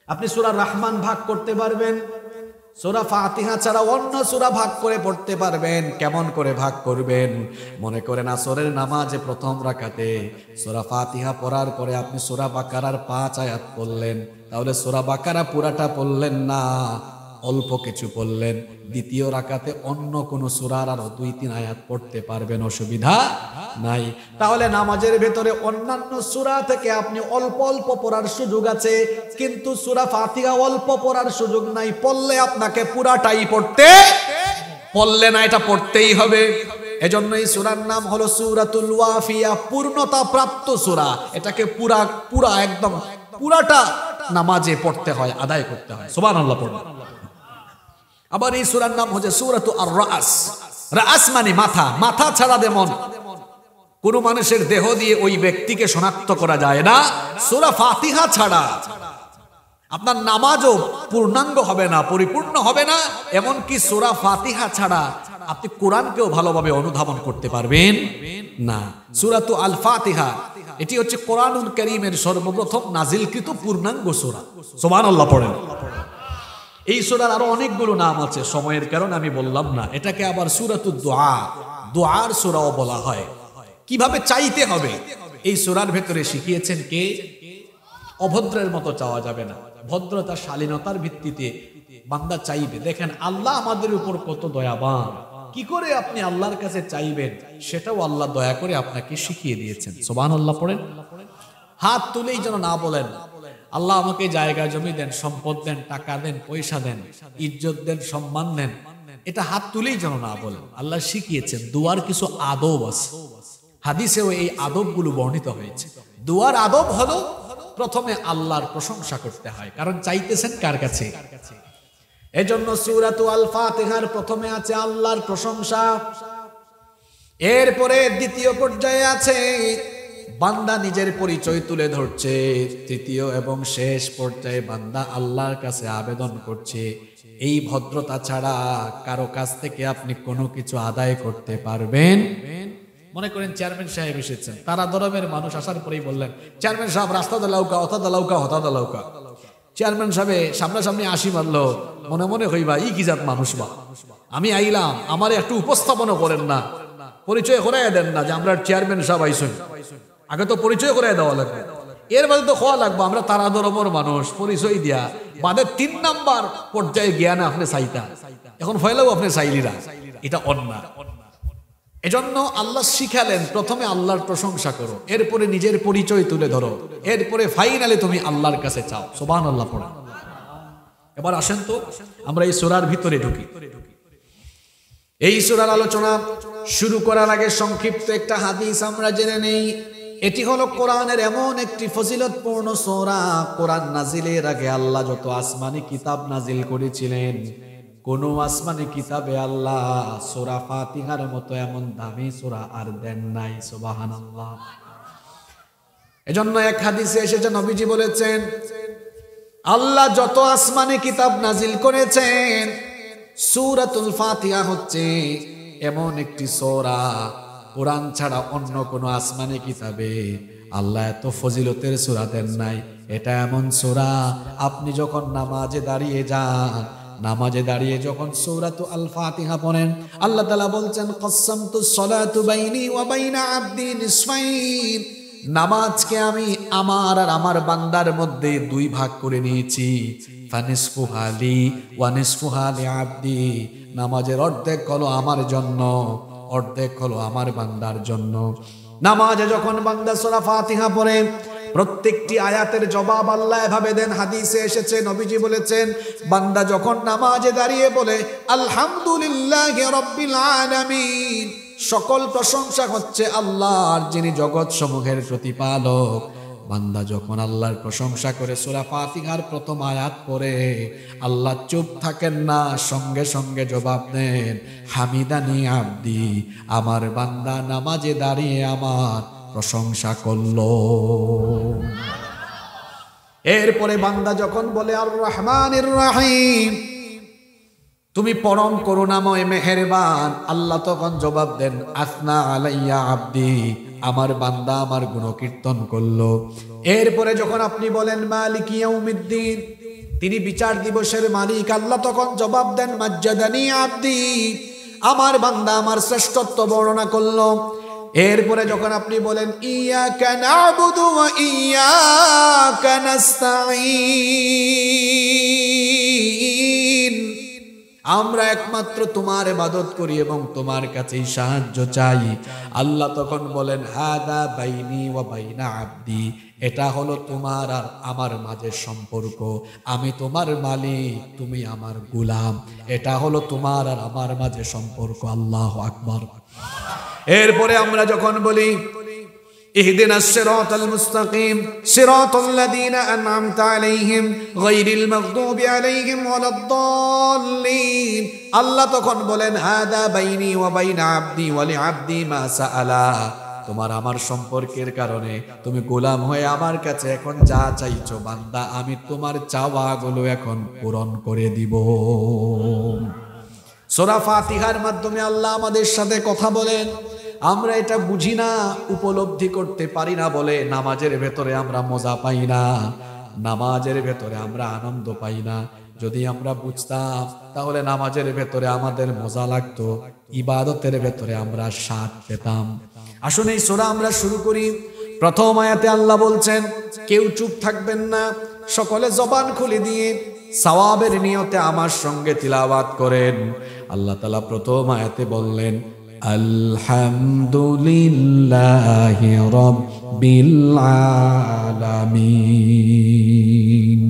আপনি সূরা রহমান ভাগ করতে পারবেন, সূরা ফাতিহা ছাড়া অন্য সূরা ভাগ করে পড়তে পারবেন। কেমন করে ভাগ করবেন? মনে করেন আসরের নামাজে প্রথম রাকাতে সূরা ফাতিহা পড়ার পরে আপনি সূরা বাকারার 5 আয়াত পড়লেন, তাহলে সূরা বাকারা পুরাটা পড়লেন না, অল্প কিছু পড়লেন। দ্বিতীয় রাকাতে অন্য কোন সূরার আরো 2-3 আয়াত পড়তে পারবেন, অসুবিধা নাই। তাহলে নামাজের ভেতরে অন্যান্য সূরা থেকে আপনি অল্প অল্প পড়ার সুযোগ আছে, কিন্তু সূরা ফাতিহা অল্প পড়ার সুযোগ নাই। পড়লে আপনাকে পুরাটাই পড়লে না, এটা পড়তেই হবে। এজন্য এই সূরার নাম হলো সূরাতুল ওয়াফিয়া, পূর্ণতা প্রাপ্ত সূরা। এটাকে পুরা একদম পুরাটা নামাজে পড়তে হয়, আদায় করতে হয়। সুবহানাল্লাহ পড়ুন। আবার এই সূরার নাম হচ্ছে সূরাতু আর-রাস। রাস মানে মাথা। মাথা ছাড়া যেমন কোন মানুষের দেহ দিয়ে ওই ব্যক্তিকে শনাক্ত করা যায় না, সূরা ফাতিহা ছাড়া আপনার নামাজও পূর্ণাঙ্গ হবে না, পরিপূর্ণ হবে না। এমনকি সূরা ফাতিহা ছাড়া আপনি কোরআনকেও ভালোভাবে অনুধাবন করতে পারবেন না। সূরাতু আল ফাতিহা এটি হচ্ছে কোরআনুল কারীমের সর্বপ্রথম নাজিলকৃত পূর্ণাঙ্গ সূরা। সুবহানাল্লাহ পড়েন। এই সূরার আরো অনেকগুলো নাম আছে, সময়ের কারণে আমি বললাম না। এটাকে আবার সূরাতুদ দুআ, দুআর সূরাও বলা হয়। কিভাবে চাইতে হবে এই সূরার ভেতরে শিখিয়েছেন কে? অভদ্রের মতো চাওয়া যাবে না, ভদ্রতা শালীনতার ভিত্তিতে বান্দা চাইবে। দেখেন আল্লাহ আমাদের উপর কত দয়াবান, কি করে আপনি আল্লাহর কাছে চাইবেন সেটাও আল্লাহ দয়া করে আপনাকে শিখিয়ে দিয়েছেন। সুবহানাল্লাহ পড়েন। হাত তুলেই যেন না বলেন আল্লাহ আমাকে জায়গা জমি দেন, সম্পদ দেন, টাকা দেন, পয়সা দেন, ইজ্জত দেন, সম্মান দেন। এটা হাত তুলেই যেন না বলেন। আল্লাহ শিখিয়েছেন দুয়ার কিছু আদব আছে, হাদিসেও এই আদবগুলো বর্ণিত হয়েছে। দুয়ার আদব হলো প্রথমে আল্লাহর প্রশংসা করতে হয়, কারণ চাইতেছেন কার কাছে। এজন্য সূরাতু আল ফাতিহার প্রথমে আছে আল্লাহর প্রশংসা, এরপরে দ্বিতীয় পর্যায়ে আছে বান্দা নিজের পরিচয় তুলে ধরছে, তৃতীয় এবং শেষ পর্যায়ে বান্দা আল্লাহর কাছে আবেদন করছে। এই ভদ্রতা ছাড়া কারো কাছ থেকে আপনি কোনো কিছু আদায় করতে পারবেন। মনে করেন চেয়ারম্যান সাহেব এসেছেন, তারা ধর্মের মানুষ আসার পরেই বললেন, চেয়ারম্যান সাহেব রাস্তা দালাউকা, অথা দালাউকা, হতা দালাউকা। চেয়ারম্যান সাহেব সামনাসামনি আসি মারলো, মনে মনে হইবা ই কি জাত মানুষ বা, আমি আইলাম আমার একটু উপস্থাপনও করেন না, পরিচয় করাই দেন না যে আমরা চেয়ারম্যান সাহেব আইসুন। আগে তো পরিচয় করাই দেওয়া লাগবে, এর বাদে তো খোয়া লাগবে আমরা তারা ধর্মের মানুষ, পরিচয় দিয়া বাদে 3 নাম্বার পর্যায়ে জ্ঞান আপনি চাইতা, এখন ফয়লাও আপনি চাইলিরা, এটা অন্যায়। এজন্য আল্লাহ শিখালেন প্রথমে আল্লাহর প্রশংসা করো, এরপরে নিজের পরিচয় তুলে ধরো, এরপরে ফাইনালি তুমি আল্লাহর কাছে চাও। সুবহানাল্লাহ পড়া। এবার আসেন তো আমরা এই সূরার ভিতরে ঢুকি। এই সূরার আলোচনা শুরু করার আগে সংক্ষিপ্ত একটা হাদিস আমরা জেনে নেই। এটি হলো কোরআনের এমন একটি ফজিলতপূর্ণ সূরা, কোরআন নাজিলের আগে আল্লাহ যত আসমানি কিতাব নাজিল করেছিলেন, কোন আসমানি কিতাবে আল্লাহ সূরা ফাতিহার মতো এমন দামি সূরা আর দেন নাই। সুবহানাল্লাহ। এজন্য এক হাদিসে এসেছে, নবীজি বলেছেন আল্লাহ যত আসমানি কিতাব নাজিল করেছেন, সূরাতুল ফাতিহা হচ্ছে এমন একটি সূরা, কোরআন ছাড়া অন্য কোন আসমানি কিতাবে আল্লাহ এত ফজিলতের সূরা দেন নাই। এটা এমন সূরা আপনি যখন নামাজে দাঁড়িয়ে যান, নামাজে দাঁড়িয়ে যখন সূরাতু আল ফাতিহা পড়েন, আল্লাহ তাআলা বলছেন কসসামতুস সালাতু বাইনি ওয়া বাইনা আবদি নিসফাইন, নামাজকে আমি আমার আর আমার বান্দার মধ্যে দুই ভাগ করে নিয়েছি। ফানিসফুহা লি ওয়া নিসফুহা লি আবদি, নামাজের অর্ধেক হলো আমার জন্য, অর্ধেক হলো আমার বান্দার জন্য। নামাজে যখন বান্দা সূরা ফাতিহা পড়ে প্রত্যেকটি আয়াতের জবাব আল্লাহ এভাবে দেন। হাদিসে এসেছে, নবীজি বলেছেন, বান্দা যখন নামাজে দাঁড়িয়ে বলে আলহামদুলিল্লাহি রাব্বিল আলামিন, সকল প্রশংসা হচ্ছে আল্লাহর যিনি জগৎ সমূহের প্রতিপালক। বান্দা যখন আল্লাহর প্রশংসা করে সূরা ফাতিহার প্রথম আয়াত পড়ে, আল্লাহ চুপ থাকেন না, সঙ্গে সঙ্গে জবাব দেন হামিদানি আব্দি, আমার বান্দা নামাজে দাঁড়িয়ে আমার প্রশংসা করলো। এরপরে বান্দা যখন বলে আর রহমানির রহিম, তুমি পরম করুণাময় মেহেরবান, আল্লাহ তখন জবাব দেন আসনা আলাইয়া আব্দি, আমার বান্দা আমার গুণকীর্তন করলো। এরপরে যখন আপনি বলেন মালিক ইয়াউমিদ্দিন, তিনি বিচার দিবসের মালিক, আল্লাহ তখন জবাব দেন মাজ্জাদানি আব্দি, আমার বান্দা আমার শ্রেষ্ঠত্ব বর্ণনা করলো। এরপরে যখন আপনি বলেন ইয়াকা না'বুদু ওয়া ইয়াকা নাস্তাঈন, আমরা একমাত্র তোমার ইবাদত করি এবং তোমার কাছেই সাহায্য চাই, আল্লাহ তখন বলেন হাদা বাইনি ওয়া বাইনা আব্দি, এটা হলো তোমার আর আমার মাঝের সম্পর্ক, আমি তোমার মালিক, তুমি আমার গোলাম, এটা হলো তোমার আর আমার মাঝে সম্পর্ক। আল্লাহু আকবার। এরপরে আমরা যখন বলি ইহদিনাস সিরাতাল মুস্তাকিম সিরাতাল্লাযীনা আন'আমতা আলাইহিম গায়রিল মাগদুবি আলাইহিম ওয়ালাদ-দাল্লিন, আল্লাহ তখন বলেন হাদা বাইনি ওয়া বাইনা আবদি ওয়া লিআবদি মা সাআলা, তোমার আমার সম্পর্কের কারণে তুমি গোলাম হয়ে আমার কাছে এখন যা চাইছো বান্দা, আমি তোমার চাওয়াগুলো এখন পূরণ করে দিব। সূরা ফাতিহার মাধ্যমে আল্লাহ আমাদের সাথে কথা বলেন। আমরা এটা বুঝি না, উপলব্ধি করতে পারি না বলে নামাজের ভেতরে আমরা মজা পাই না, নামাজের ভেতরে আমরা আনন্দ পাই না। যদি আমরা বুঝতাম তাহলে নামাজের ভেতরে আমাদের মজা লাগতো, ইবাদতের ভেতরে আমরা স্বাদ পেতাম। আসুন এই সূরা আমরা শুরু করি। প্রথম আয়াতে আল্লাহ বলছেন কেউ চুপ থাকবেন না, সকলে জবান খুলে দিয়ে সওয়াবের নিয়তে আমার সঙ্গে তিলাওয়াত করেন। আল্লাহ তাআলা প্রথম আয়াতে বললেন আলহামদুলিল্লাহি রাব্বিল আলামিন,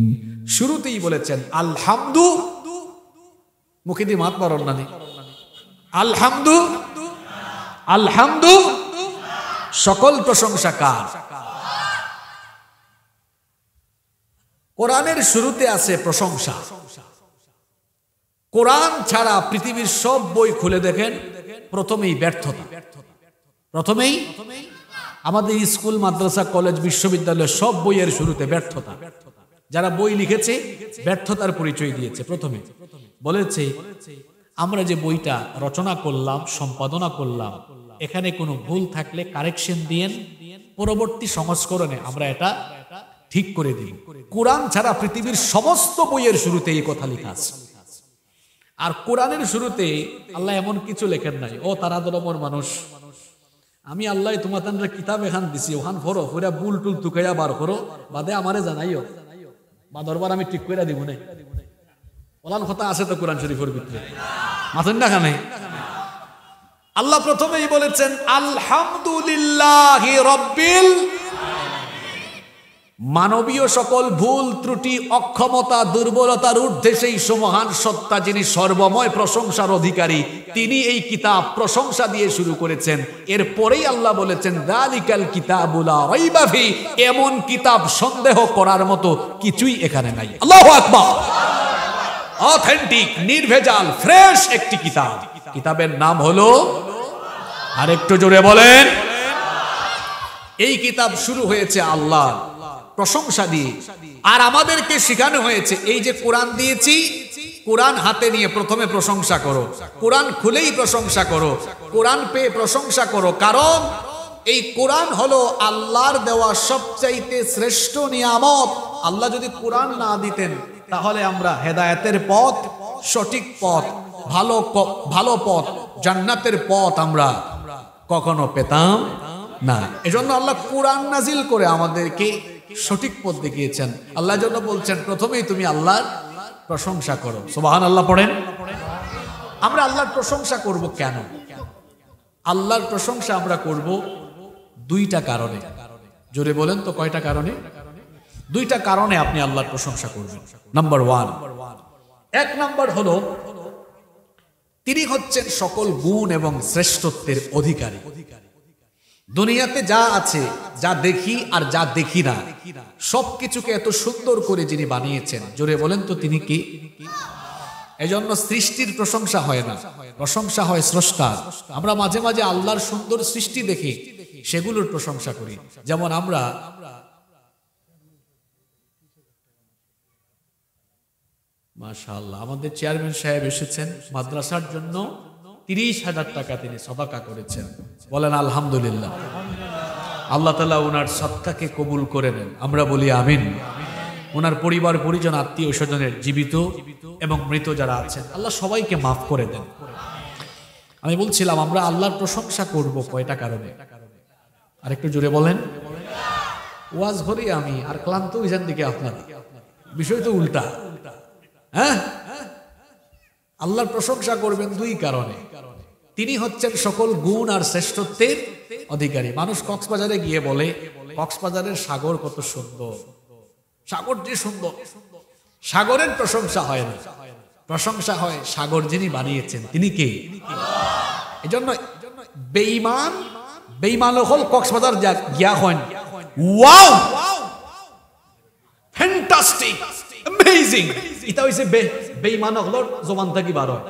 শুরুতেই বলেছেন আলহামদু, মুখে দিয়ে মাত মারন না, আলহামদু, আলহামদু, সকল প্রশংসা কার? কোরআনের শুরুতে আছে প্রশংসা। কোরআন ছাড়া পৃথিবীর সব বই খুলে দেখেন, প্রথমেই ব্যর্থতা। প্রথমেই আমাদের স্কুল, মাদ্রাসা, কলেজ, বিশ্ববিদ্যালয়ের সব বইয়ের শুরুতে ব্যর্থতা। যারা বই লিখেছে ব্যর্থতার পরিচয় দিয়েছে। প্রথমে বলেছে আমরা যে বইটা রচনা করলাম, সম্পাদনা করলাম, এখানে কোনো ভুল থাকলে কারেকশন দিয়েন, পরবর্তী সংস্করণে আমরা এটা ঠিক করে দিই। কোরআন ছাড়া পৃথিবীর সমস্ত বইয়ের শুরুতে এই কথা লেখা আছে। আর কোরআনের শুরুতে আল্লাহ এমন কিছু লেখেন নাই, ও তারা ধর্মের মানুষ, আমি আল্লাহ তোমাদের কিতাব এখান দিছি, ওখান ফরো, পুরা বুল টুল তুকাইয়া বার করো, বাদে আমারে জানাইও, বা দরবার আমি ঠিক করে দিব না। ওলান কথা আছে তো কোরআন শরীফের ভিতরে, মাথুন না খানে। আল্লাহ প্রথমেই বলেছেন আলহামদুলিল্লাহি রাব্বিল, মানবীয় সকল ভুল ত্রুটি, অক্ষমতা, দুর্বলতার ঊর্ধ্বে সেই মহান সত্তা যিনি সর্বময় প্রশংসার অধিকারী, তিনি এই কিতাব প্রশংসা দিয়ে শুরু করেছেন। এরপরেই আল্লাহ বলেছেন যালিকাল কিতাবু লা রাইবা ফি, এমন কিতাব সন্দেহ করার মতো কিছুই এখানে নাই। আল্লাহু আকবার। অথেন্টিক, নির্ভেজাল, ফ্রেশ একটি কিতাব। কিতাবের নাম হলো, আরেকটু জোরে বলেন, এই কিতাব শুরু হয়েছে আল্লাহ প্রশংসা দিয়ে। আর আমাদেরকে শেখানো হয়েছে এই যে কোরআন দিয়েছি, কোরআন হাতে নিয়ে প্রথমে প্রশংসা করো, কোরআন খুলেই প্রশংসা করো, কোরআন পেয়ে প্রশংসা করো, কারণ এই কোরআন হলো আল্লাহর দেওয়া সবচাইতে শ্রেষ্ঠ নিয়ামত। আল্লাহ যদি কোরআন না দিতেন তাহলে আমরা হেদায়েতের পথ, সঠিক পথ, ভালো পথ, জান্নাতের পথ আমরা কখনো পেতাম না। এজন্য আল্লাহ কোরআন নাজিল করে আমাদেরকে সঠিক পথ দেখিয়েছেন। আল্লাহর জন্য বলছেন প্রথমেই তুমি আল্লাহর প্রশংসা করো। সুবহানাল্লাহ পড়েন। আমরা আল্লাহর প্রশংসা করব কেন? আল্লাহর প্রশংসা আমরা করব দুইটা কারণে। জোরে বলেন তো কয়টা কারণে? দুইটা কারণে আপনি আল্লাহর প্রশংসা করবেন। নাম্বার 1, এক নাম্বার হলো তিনি হচ্ছেন সকল গুণ এবং শ্রেষ্ঠত্বের অধিকারী। দুনিয়াতে যা আছে, যা দেখি আর যা দেখি না, সবকিছুকে এত সুন্দর করে যিনি বানিয়েছেন, জোরে বলেন তো তিনি কি? এজন্য সৃষ্টির প্রশংসা হয় না, প্রশংসা হয় স্রষ্টার। আমরা মাঝে মাঝে আল্লাহর সুন্দর সৃষ্টি দেখি, সেগুলোর প্রশংসা করি। যেমন আমরা মাশাআল্লাহ আমাদের চেয়ারম্যান সাহেব এসেছেন, মাদ্রাসার জন্য 30,000 টাকা তিনি সদকা করেছেন। বলেন আলহামদুলিল্লাহ। আল্লাহ তাআলা ওনার সদকাকে কবুল করে নেন, আমরা বলি আমিন। ওনার পরিবার পরিজন, আত্মীয় স্বজনের জীবিত এবং মৃত যারা আছেন, আল্লাহ সবাইকে মাফ করে দেন। আমি বলছিলাম আমরা আল্লাহর প্রশংসা করব কয়টা কারণে? আর একটু জোরে বলেন। ওয়াজ করি আমি আর ক্লান্ত হইছেন দিকে আপনারা, বিষয় তো উল্টা। হ্যাঁ, আল্লাহর প্রশংসা করবেন দুই কারণে। তিনি হচ্ছেন সকল গুণ আর শ্রেষ্ঠত্বের অধিকারী। মানুষ কক্সবাজারে গিয়ে বলে কক্সবাজারের সাগর কত সুন্দর, সাগর যে সুন্দর। সাগরের প্রশংসা হয় না, প্রশংসা হয় সাগর যিনি বানিয়েছেন তিনি কে? এজন্য বেঈমান হল কক্সবাজার গিয়া হন, ওয়াও ফ্যান্টাস্টিক অ্যামেজিং, এটা হইছে বেঈমান হলর জবান থেকে বার হয়।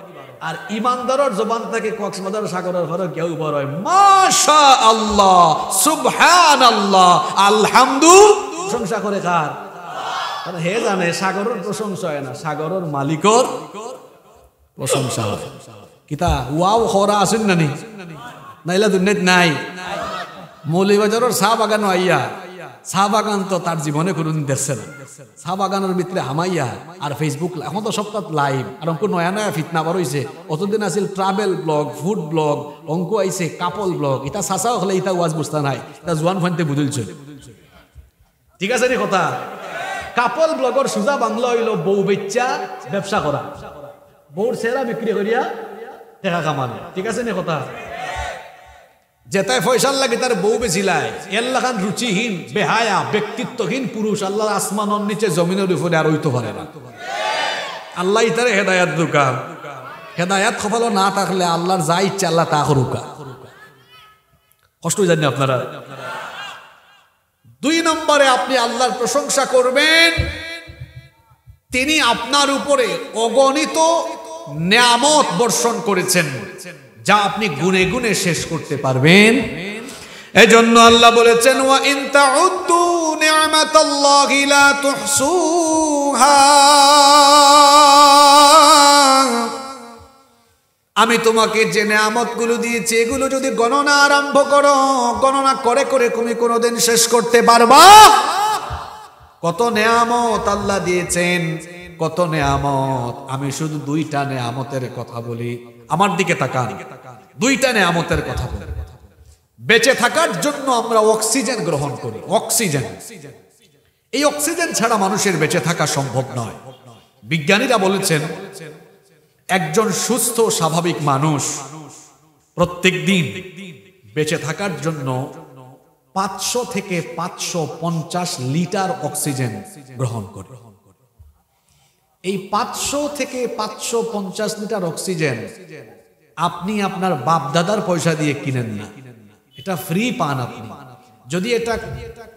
আর ইমানদারের জবান থেকে কক্সবাজার সাগরের পরে কেউ বার হয় মাশাআল্লাহ, সুবহানাল্লাহ, আলহামদুলিল্লাহ। প্রশংসা করে কার? কারণ হে জানে সাগরের প্রশংসা হয় না, সাগরের মালিকর প্রশংসা হয়। কিতা ওয়াও খরা আছেন না নি? নাইলা দুনিয়াত নাই। মৌলভীবাজারের চা বাগান আইয়া, চা বাগান তো তার জীবনে কোনোদিন দেখছে না। চা বাগানের ভিতরে হামাইয়া আর ফেসবুক, এখন তো সপ্তাহ লাইভ, আর অঙ্ক নয়া নয়া ফিতনা বার হয়েছে। অতদিন আছিল ট্রাভেল ব্লগ, ফুড ব্লগ, অঙ্ক আইছে কাপল ব্লগ। এটা চাচাও হলে এটা ওয়াজ বুঝতা নাই, এটা জোয়ান ফানতে বুঝলছে। ঠিক আছে নি কথা? কাপল ব্লগর সুজা বাংলা হইল বউ বেচ্চা ব্যবসা করা, বউর সেরা বিক্রি করিয়া টাকা কামানো। ঠিক আছে নি কথা? যেটাই পয়সার লাগে তার বউ বেচিলায়। এল্লাখান রুচিহীন, বেহায়া, ব্যক্তিত্বহীন পুরুষ আল্লাহর আসমানের নিচে জমিনের উপরে আর হইতে পারে না। আল্লাহ ইতারে হেদায়াত দুকা। হেদায়াত কপাল না থাকলে আল্লাহর যা ইচ্ছা আল্লাহ তা করুকা। কষ্ট জানি আপনারা। 2 নম্বরে আপনি আল্লাহর প্রশংসা করবেন, তিনি আপনার উপরে অগণিত নিয়ামত বর্ষণ করেছেন যা আপনি গুনে গুনে শেষ করতে পারবেন। এজন্য আল্লাহ বলেছেন ওয়া ইন তাউদ্দু নি'মাতাল্লাহি লা তুহসুহা, আমি তোমাকে যে নিয়ামতগুলো দিয়েছি এগুলো যদি গণনা আরম্ভ করো, গণনা করে করে তুমি কোনোদিন শেষ করতে পারবা? কত নিয়ামত আল্লাহ দিয়েছেন, কত নিয়ামত। আমি শুধু 2টা নিয়ামতের কথা বলি, আমার দিকে তাকান। 2টা নিয়ামতের কথা বলি। বেঁচে থাকার জন্য আমরা অক্সিজেন গ্রহণ করি। অক্সিজেন, এই অক্সিজেন ছাড়া মানুষের বেঁচে থাকা সম্ভব নয়। বিজ্ঞানীরা বলেছেন একজন সুস্থ স্বাভাবিক মানুষ প্রত্যেক দিন বেঁচে থাকার জন্য 500 থেকে 550 লিটার অক্সিজেন গ্রহণ করে। এই 500 থেকে 550 লিটার অক্সিজেন আপনি আপনার বাপ দাদার পয়সা দিয়ে কিনেন না, এটা ফ্রি পান আপনি। যদি এটা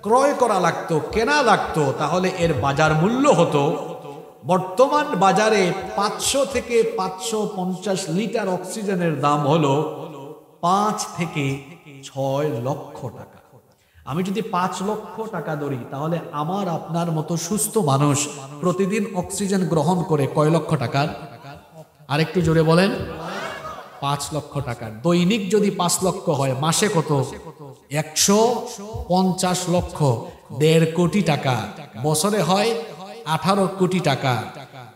ক্রয় করা লাগতো, কেনা লাগতো, তাহলে এর বাজার মূল্য হতো, বর্তমান বাজারে 500 থেকে 550 লিটার অক্সিজেনের দাম হলো 5 থেকে 6 লক্ষ টাকা। আমি যদি 5 লক্ষ টাকা ধরি, তাহলে আমার আপনার মতো সুস্থ মানুষ প্রতিদিন অক্সিজেন গ্রহণ করে কয় লক্ষ টাকার? আরেকটু জোরে বলেন। 5 লক্ষ টাকার। দৈনিক যদি 5 লক্ষ হয়, মাসে কত? 150 লক্ষ। 1.5 কোটি টাকা, বছরে হয় 18 কোটি টাকা।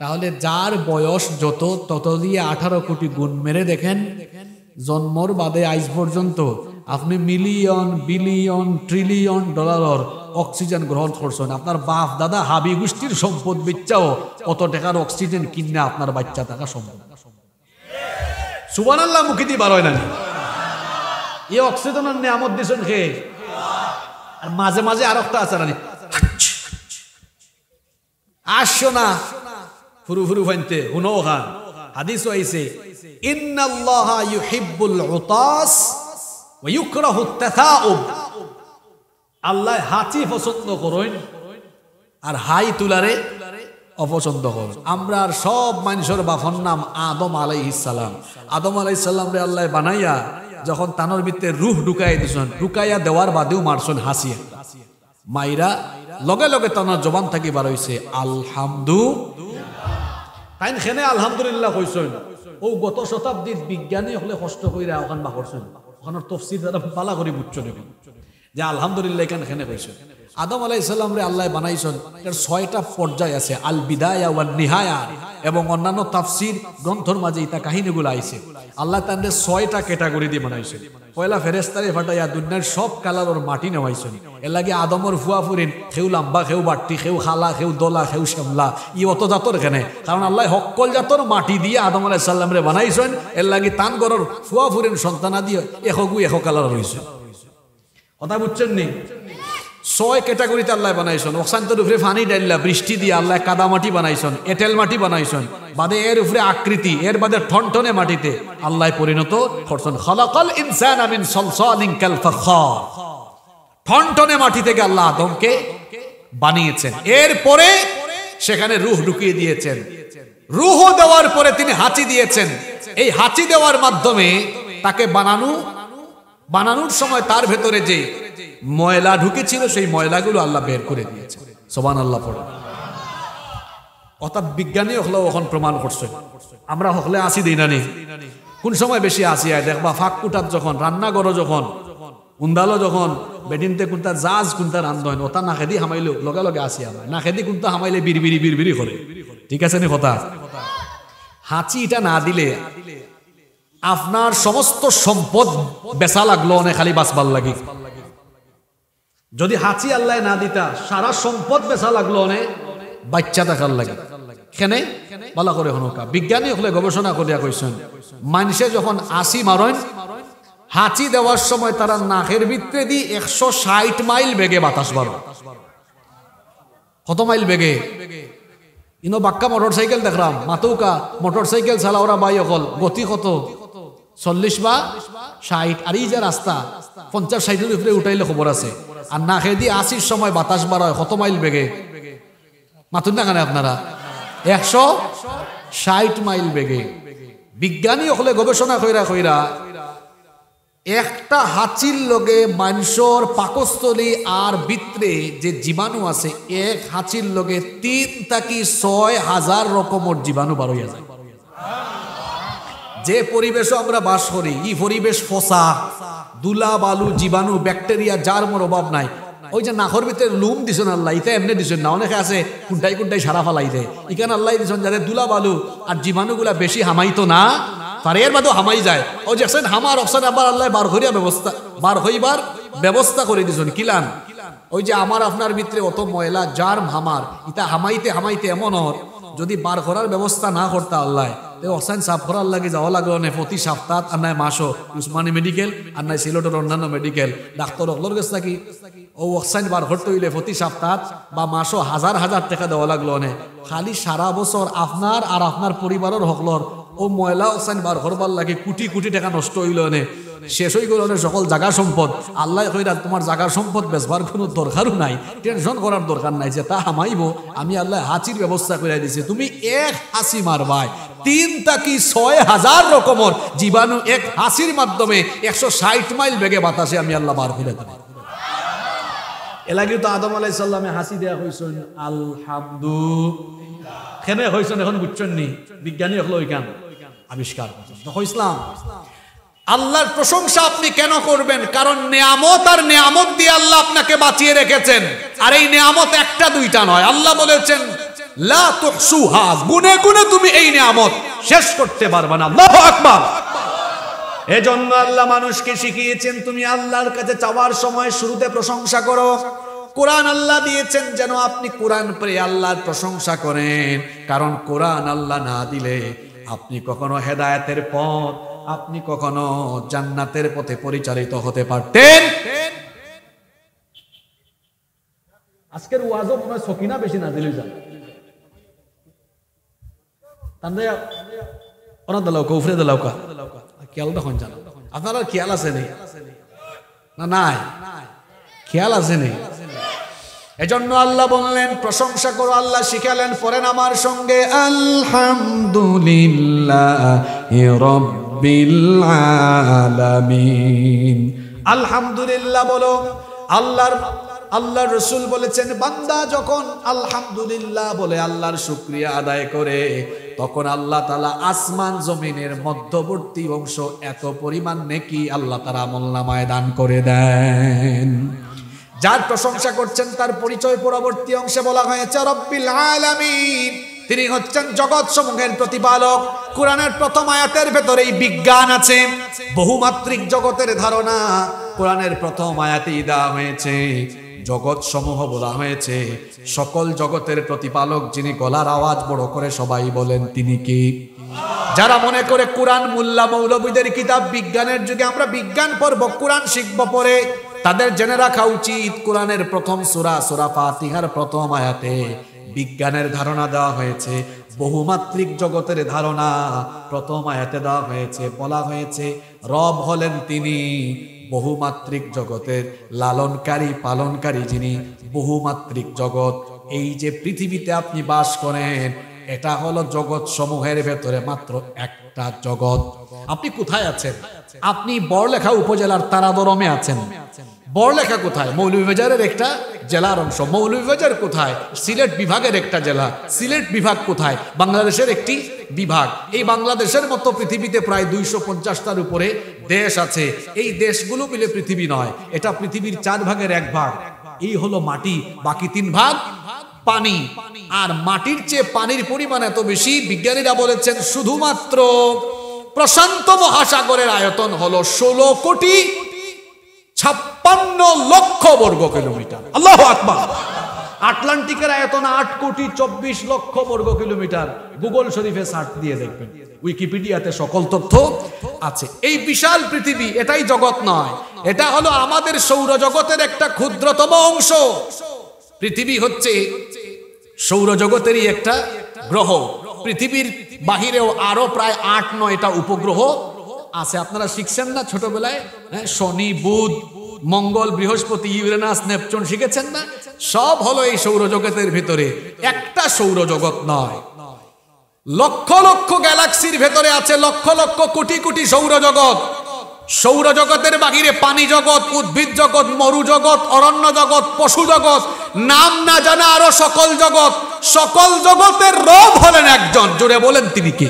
তাহলে যার বয়স যত, তত দিয়ে 18 কোটি গুণ মেরে দেখেন, জন্মর বাদে আজ পর্যন্ত আপনি মিলিয়ন, বিলিয়ন, ট্রিলিয়ন ডলারের অক্সিজেন গ্রহণ করছেন। আপনার বাপ দাদা হাবি গোষ্ঠীর সম্পদ বেচাও কত টাকার অক্সিজেন কিনে আপনার বাচ্চা থাকা সম্ভব। সুবহানাল্লাহ মুখে দিয়ে বার হয় না। এই অক্সিজেনের নিয়ামত দিয়েছেন কে? আর মাঝে মাঝে আর একটা আছে না, আসছো না ফুরু ফুরু ফাইনতে হুনো খান। হাদিসও আইছে, ইন্নাল্লাহা ইউহিব্বুল উতাস ওয়া ইউকরাহুত তাথাউব। আল্লাহ হাঁচি পছন্দ করেন আর হাই তুলারে অপছন্দ করেন। আমরা আর সব মানুষের বাপর নাম আদম আলাইহিস সালাম। আদম আলাইহিস সালাম রে আল্লাহ বানাইয়া যখন তানোর ভিতরে রূহ ঢুকাই দিয়েছেন, ঢুকাইয়া দেওয়ার বাদেও মারছেন হাসি মাইরা, লগে লগে তানোর জবান থাকি বার হইছে আলহামদুলিল্লাহ। তাই খেনে আলহামদুলিল্লাহ কইছেন। ও গত শতাব্দীর বিজ্ঞানী হলে কষ্ট কইরা ওখান বা করছেন, ওখানের তফসির দ্বারা পালা করে বুঝছো দেখুন যে আলহামদুলিল্লাহ এখানে খেনে কইছেন। আদম আলাইহিস সালাম রে আল্লাহ বানাইছেন, এর 6টা পর্যায় আছে, আল বিদায়া ওয়ান নিহায়া, এবং অন্যান্য তাফসীর গ্রন্থের মাঝে ইতা কাহিনীগুলো আইছে। আল্লাহ তাদের 6টা ক্যাটাগরি দিয়ে বানাইছেন। পয়লা ফেরেশতারে ফাটাইয়া দুনিয়ার সব কালারের মাটি নেওয়াইছেন। এর লাগে আদমর ফুয়া ফুরিন খেউ লাম্বা, খেউ বাট্টি, খেউ খালা, খেউ দলা, খেউ শ্যামলা, ই অত জাতর এখানে, কারণ আল্লাহ হক্কল জাতর মাটি দিয়ে আদম আলাইহিস সালাম রে বানাইছেন। এর লাগে তান গরর ফুয়া ফুরিন সন্তানা দিয়ে এখগু এখ কালার হয়েছে। কথা বুঝছেন নি? 6 ক্যাটাগরিতে আল্লাহ বানাইছেন। অক্সান্তর উপরে ফানি ডাইল্লা বৃষ্টি দিয়ে আল্লাহ কাদা মাটি বানাইছেন, এটেল মাটি বানাইছেন, বাদে এর উপরে আকৃতি, এর বাদে ঠনঠনে মাটিতে আল্লাহ পরিণত করছেন। খালাকাল ইনসানা মিন সালসালিন কাল ফাখার, ঠনঠনে মাটি থেকে আল্লাহ আদমকে বানিয়েছেন। এরপরে সেখানে রূহ ঢুকিয়ে দিয়েছেন। রূহ দেওয়ার পরে তিনি হাঁচি দিয়েছেন। এই হাঁচি দেওয়ার মাধ্যমে তাকে বানানোর সময় তার ভেতরে যে ময়লা ঢুকেছিল সেই ময়লাগুলো আল্লাহ বের করে দিয়েছে। সুবহানাল্লাহ পড়ে। অর্থাৎ বিজ্ঞানী হলেও এখন প্রমাণ করছে। আমরা হলে আসি দিই না নি, কোন সময় বেশি আসি আয় দেখবা ফাঁক কুটাত যখন রান্নাঘর, যখন উন্দালো, যখন বেডিনতে কোনটা জাজ কোনটা রান্ধন, ওটা না খেদি হামাইলেও লগে লগে আসি আমরা, না খেদি কোনটা হামাইলে বিড়বিড়ি বিড়বিড়ি করে। ঠিক আছে নি কথা? হাঁচি এটা না দিলে আপনার সমস্ত সম্পদ বেচা লাগলো অনেক, খালি বাঁচবার লাগি। যদি হাঁচি আল্লাহ না দিতা সারা সম্পদ বেচা লাগলো অনেক, বাচ্চা দেখার লাগে। কেনে বলা করে হনকা বিজ্ঞানী হলে গবেষণা করিয়া কইছেন, মানুষে যখন আসি মারেন, হাঁচি দেওয়ার সময় তারা নাকের ভিতরে দিয়ে 160 মাইল বেগে বাতাস বাড়ো। কত মাইল বেগে? ইনো বাক্কা মোটর সাইকেল দেখলাম, মাতুকা মোটর সাইকেল চালা ওরা বাই অকল, গতি কত 40 বা 60। আর এই যে রাস্তা 50-60 উপরে উঠাইলে খবর আছে। আর না খেয়ে দিয়ে 80 সময় বাতাস বাড়ায় কত মাইল বেগে? মাতুন না কেন আপনারা? 160 মাইল বেগে। বিজ্ঞানী হলে গবেষণা কইরা একটা হাঁচির লগে মানুষের পাকস্থলী আর ভিতরে যে জীবাণু আছে, এক হাঁচির লগে 3 থেকে 6,000 রকমের জীবাণু বার হইয়া যায়। যে পরিবেশে আমরা বাস করি, এই পরিবেশ ফসা, দুলা বালু, জীবাণু, ব্যাকটেরিয়া যার মোর অভাব নাই। ওই যে নাখর ভিতরে লুম দিছেন আল্লাহ, ইতে এমনি দিছেন না, অনেকে আছে কুন্টাই সারা ফালাই দেয়। ইখানে আল্লাহ দিছেন যাতে দুলা বালু আর জীবাণুগুলা বেশি হামাইতো না, তার এর বাদেও হামাই যায়। ও দেখছেন হামার অপশন আবার আল্লাহ বার হইবার ব্যবস্থা করে দিছেন। কিলান ওই যে আমার আপনার ভিতরে অত ময়লা জার্ম হামার, ইটা হামাইতে এমন হর, যদি বার করার ব্যবস্থা না করতে আল্লাহ, অক্সাইন সাফ করার লাগে যাওয়া লাগলো না প্রতি সপ্তাহ, আর নাই মাসও উসমানী মেডিকেল, আর নাই সিলেটের অন্যান্য মেডিকেল ডাক্তার অকলোর গেছে থাকি ও অক্সাইন বার করতে হইলে প্রতি সপ্তাহ বা মাসও 1000 টাকা দেওয়া লাগলো না। খালি সারা বছর আপনার আর আপনার পরিবারের হকলর ও ময়লা অক্সাইন বার করবার লাগে কোটি টাকা নষ্ট হইল নে, শেষ হয়ে গেল সকল জায়গা সম্পদ। আল্লাহ কইরা তোমার জায়গার সম্পদ বেচবার কোনো দরকারও নাই, টেনশন করার দরকার নাই, যে তা হামাইব আমি আল্লাহ হাঁচির ব্যবস্থা করে দিছি। তুমি এক হাসি মারবাই 3 থেকে 6,000 রকমের জীবাণু এক হাসির মাধ্যমে 160 মাইল বেগে বাতাসে আমি আল্লাহ বার করে দেব। এলাকি তো আদম আলাইহিস সালামে হাসি দেয়া হইছেন আলহামদুলিল্লাহ। কেনে হইছেন এখন বুঝছেন নি? বিজ্ঞানী হলো ওইখান আবিষ্কার করছেন। ইসলাম আল্লাহর প্রশংসা আপনি কেন করবেন? কারণ নেয়ামত আর নেয়ামত দিয়ে আল্লাহ আপনাকে বাঁচিয়ে রেখেছেন। আর এই নেয়ামত একটা দুইটা নয়, আল্লাহ বলেছেন লা তুহসুহা, গুনে গুনে তুমি এই নেয়ামত শেষ করতে পারবে না। আল্লাহু আকবার। এজন্য আল্লাহ মানুষকে শিখিয়েছেন তুমি আল্লাহর কাছে চাওয়ার সময় শুরুতে প্রশংসা করো। কোরআন আল্লাহ দিয়েছেন যেন আপনি কোরআন পড়ে আল্লাহর প্রশংসা করেন, কারণ কোরআন আল্লাহ না দিলে আপনি কখনো হেদায়েতের পথ, আপনি কখনো জান্নাতের পথে পরিচালিত হতে পারতেন। আজকের ওয়াজও মনে হয় সকিনা বেশি নাজিল হয়ে যায়। তান্দায়া ওরা দালাও কা উফরে দালাও কা খেয়াল তখন জানো আপনারা খেয়াল আছে নেই না? নাই খেয়াল আছে নেই। এজন্য আল্লাহ বললেন প্রশংসা করো, আল্লাহ শিখালেন পড়েন আমার সঙ্গে আলহামদুলিল্লাহি রাব্বিল আলামিন। আলহামদুলিল্লাহ বলো। আল্লাহর রাসূল বলেছেন বান্দা যখন আলহামদুলিল্লাহ বলে আল্লাহর শুকরিয়া আদায় করে, তখন আল্লাহ তাআলা আসমান জমিনের মধ্যবর্তী অংশ এত পরিমাণ নেকি আল্লাহ তাআলা আমলনামায় দান করে দেন। যার প্রশংসা করছেন তার পরিচয় পরবর্তী অংশে বলা হয়েছে রব্বিল আলামিন, তিনি হচ্ছেন জগৎ সমূহের প্রতিপালক। কোরআনের প্রথম আয়াতের ভেতরেই বিজ্ঞান আছে, বহুমাত্রিক জগতের ধারণা কোরআনের প্রথম আয়াতেই দেওয়া হয়েছে। জগৎ সমূহ বলা হয়েছে, সকল জগতের প্রতিপালক যিনি গলার আওয়াজ বড় করে সবাই বলেন তিনি কি? যারা মনে করে কোরআন মোল্লা মৌলবীদের কিতাব, বিজ্ঞানের যুগে আমরা বিজ্ঞান পড়ব, কোরআন শিখব পরে, তাদের জেনে রাখা উচিত কোরআনের প্রথম সূরা ফাতিহার প্রথম আয়াতে বিজ্ঞানের ধারণা দেওয়া হয়েছে, বহুমাত্রিক জগতের ধারণা প্রথম আয়াতে দেওয়া হয়েছে। বলা হয়েছে রব হলেন তিনি বহুমাত্রিক জগতের লালনকারী পালনকারী, যিনি বহুমাত্রিক জগৎ। এই যে পৃথিবীতে আপনি বাস করেন, এটা হলো জগৎ সমূহের ভেতরে মাত্র একটা জগৎ। আপনি কোথায় আছেন? আপনি বড়লেখা উপজেলার তারাদরমে আছেন। বড়লেখা কোথায়? মৌলভীবাজারের একটা জেলার অংশ। মৌলভীবাজার কোথায়? সিলেট বিভাগের একটা জেলা। সিলেট বিভাগ কোথায়? বাংলাদেশের একটি বিভাগ। এই বাংলাদেশের মতো পৃথিবীতে প্রায় 250টার উপরে দেশ আছে। এই দেশগুলো মিলে পৃথিবী নয়, এটা পৃথিবীর 4 ভাগের 1 ভাগ। এই হলো মাটি, বাকি 3 ভাগ পানি। আর মাটির চেয়ে পানির পরিমাণ এত বেশি, বিজ্ঞানীরা বলেছেন শুধুমাত্র প্রশান্ত মহাসাগরের আয়তন হলো 16,56,00,000 বর্গ কিলোমিটার। আল্লাহু আকবার। আটলান্টিকের আয়তন 8,24,00,000 বর্গ কিলোমিটার। গুগল শরীফে সার্চ দিয়ে দেখবেন, উইকিপিডিয়াতে সকল তথ্য আছে। এই বিশাল পৃথিবী, এটাই জগৎ নয়, এটা হলো আমাদের সৌরজগতের একটা ক্ষুদ্রতম অংশ। পৃথিবী হচ্ছে সৌরজগতেরই একটা গ্রহ। পৃথিবীর বাহিরেও আরো প্রায় 8-9টা উপগ্রহ আছে। আপনারা শিখছেন না ছোটবেলায়? শনি, বুধ, মঙ্গল, বৃহস্পতি, ইউরেনাস, নেপচুন শিখেছেন না? সব হলো এই সৌরজগতের ভিতরে, একটা সৌরজগৎ নয়। লক্ষ লক্ষ গ্যালাক্সির ভেতরে আছে লক্ষ লক্ষ কোটি কোটি সৌরজগৎ। সৌরজগতের বাহিরে পানি জগৎ, উদ্ভিদ জগৎ, মরু জগৎ, অরণ্য জগৎ, পশু জগৎ, নাম না জানা আরো সকল জগৎ। সকল জগতের রব হলেন একজন। জোরে বলেন তিনি কে?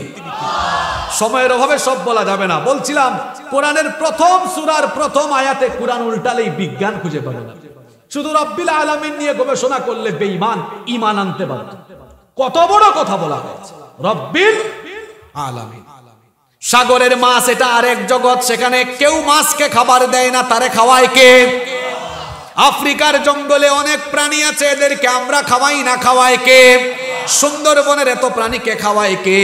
সময়ের অভাবে সব বলা যাবে না। বলছিলাম কোরআনের প্রথম সূরার প্রথম আয়াতে কোরআন উল্টালেই বিজ্ঞান খুঁজে পাবে না। শুধু রব্বিল আলামিন নিয়ে গবেষণা করলে বেঈমান ঈমান আনতে পারবে। কত বড় কথা বলা হয়েছে, রব্বিল আলামিন। সাগরের মাছ এটা আরেক জগৎ, সেখানে কেউ মাছকে খাবার দেয় না, তারে খাওয়ায় কে? আফ্রিকার জঙ্গলে অনেক প্রাণী আছে, এদেরকে আমরা খাওয়াই না, খাওয়ায় কে? সুন্দরবনের এত প্রাণীকে খাওয়ায় কে?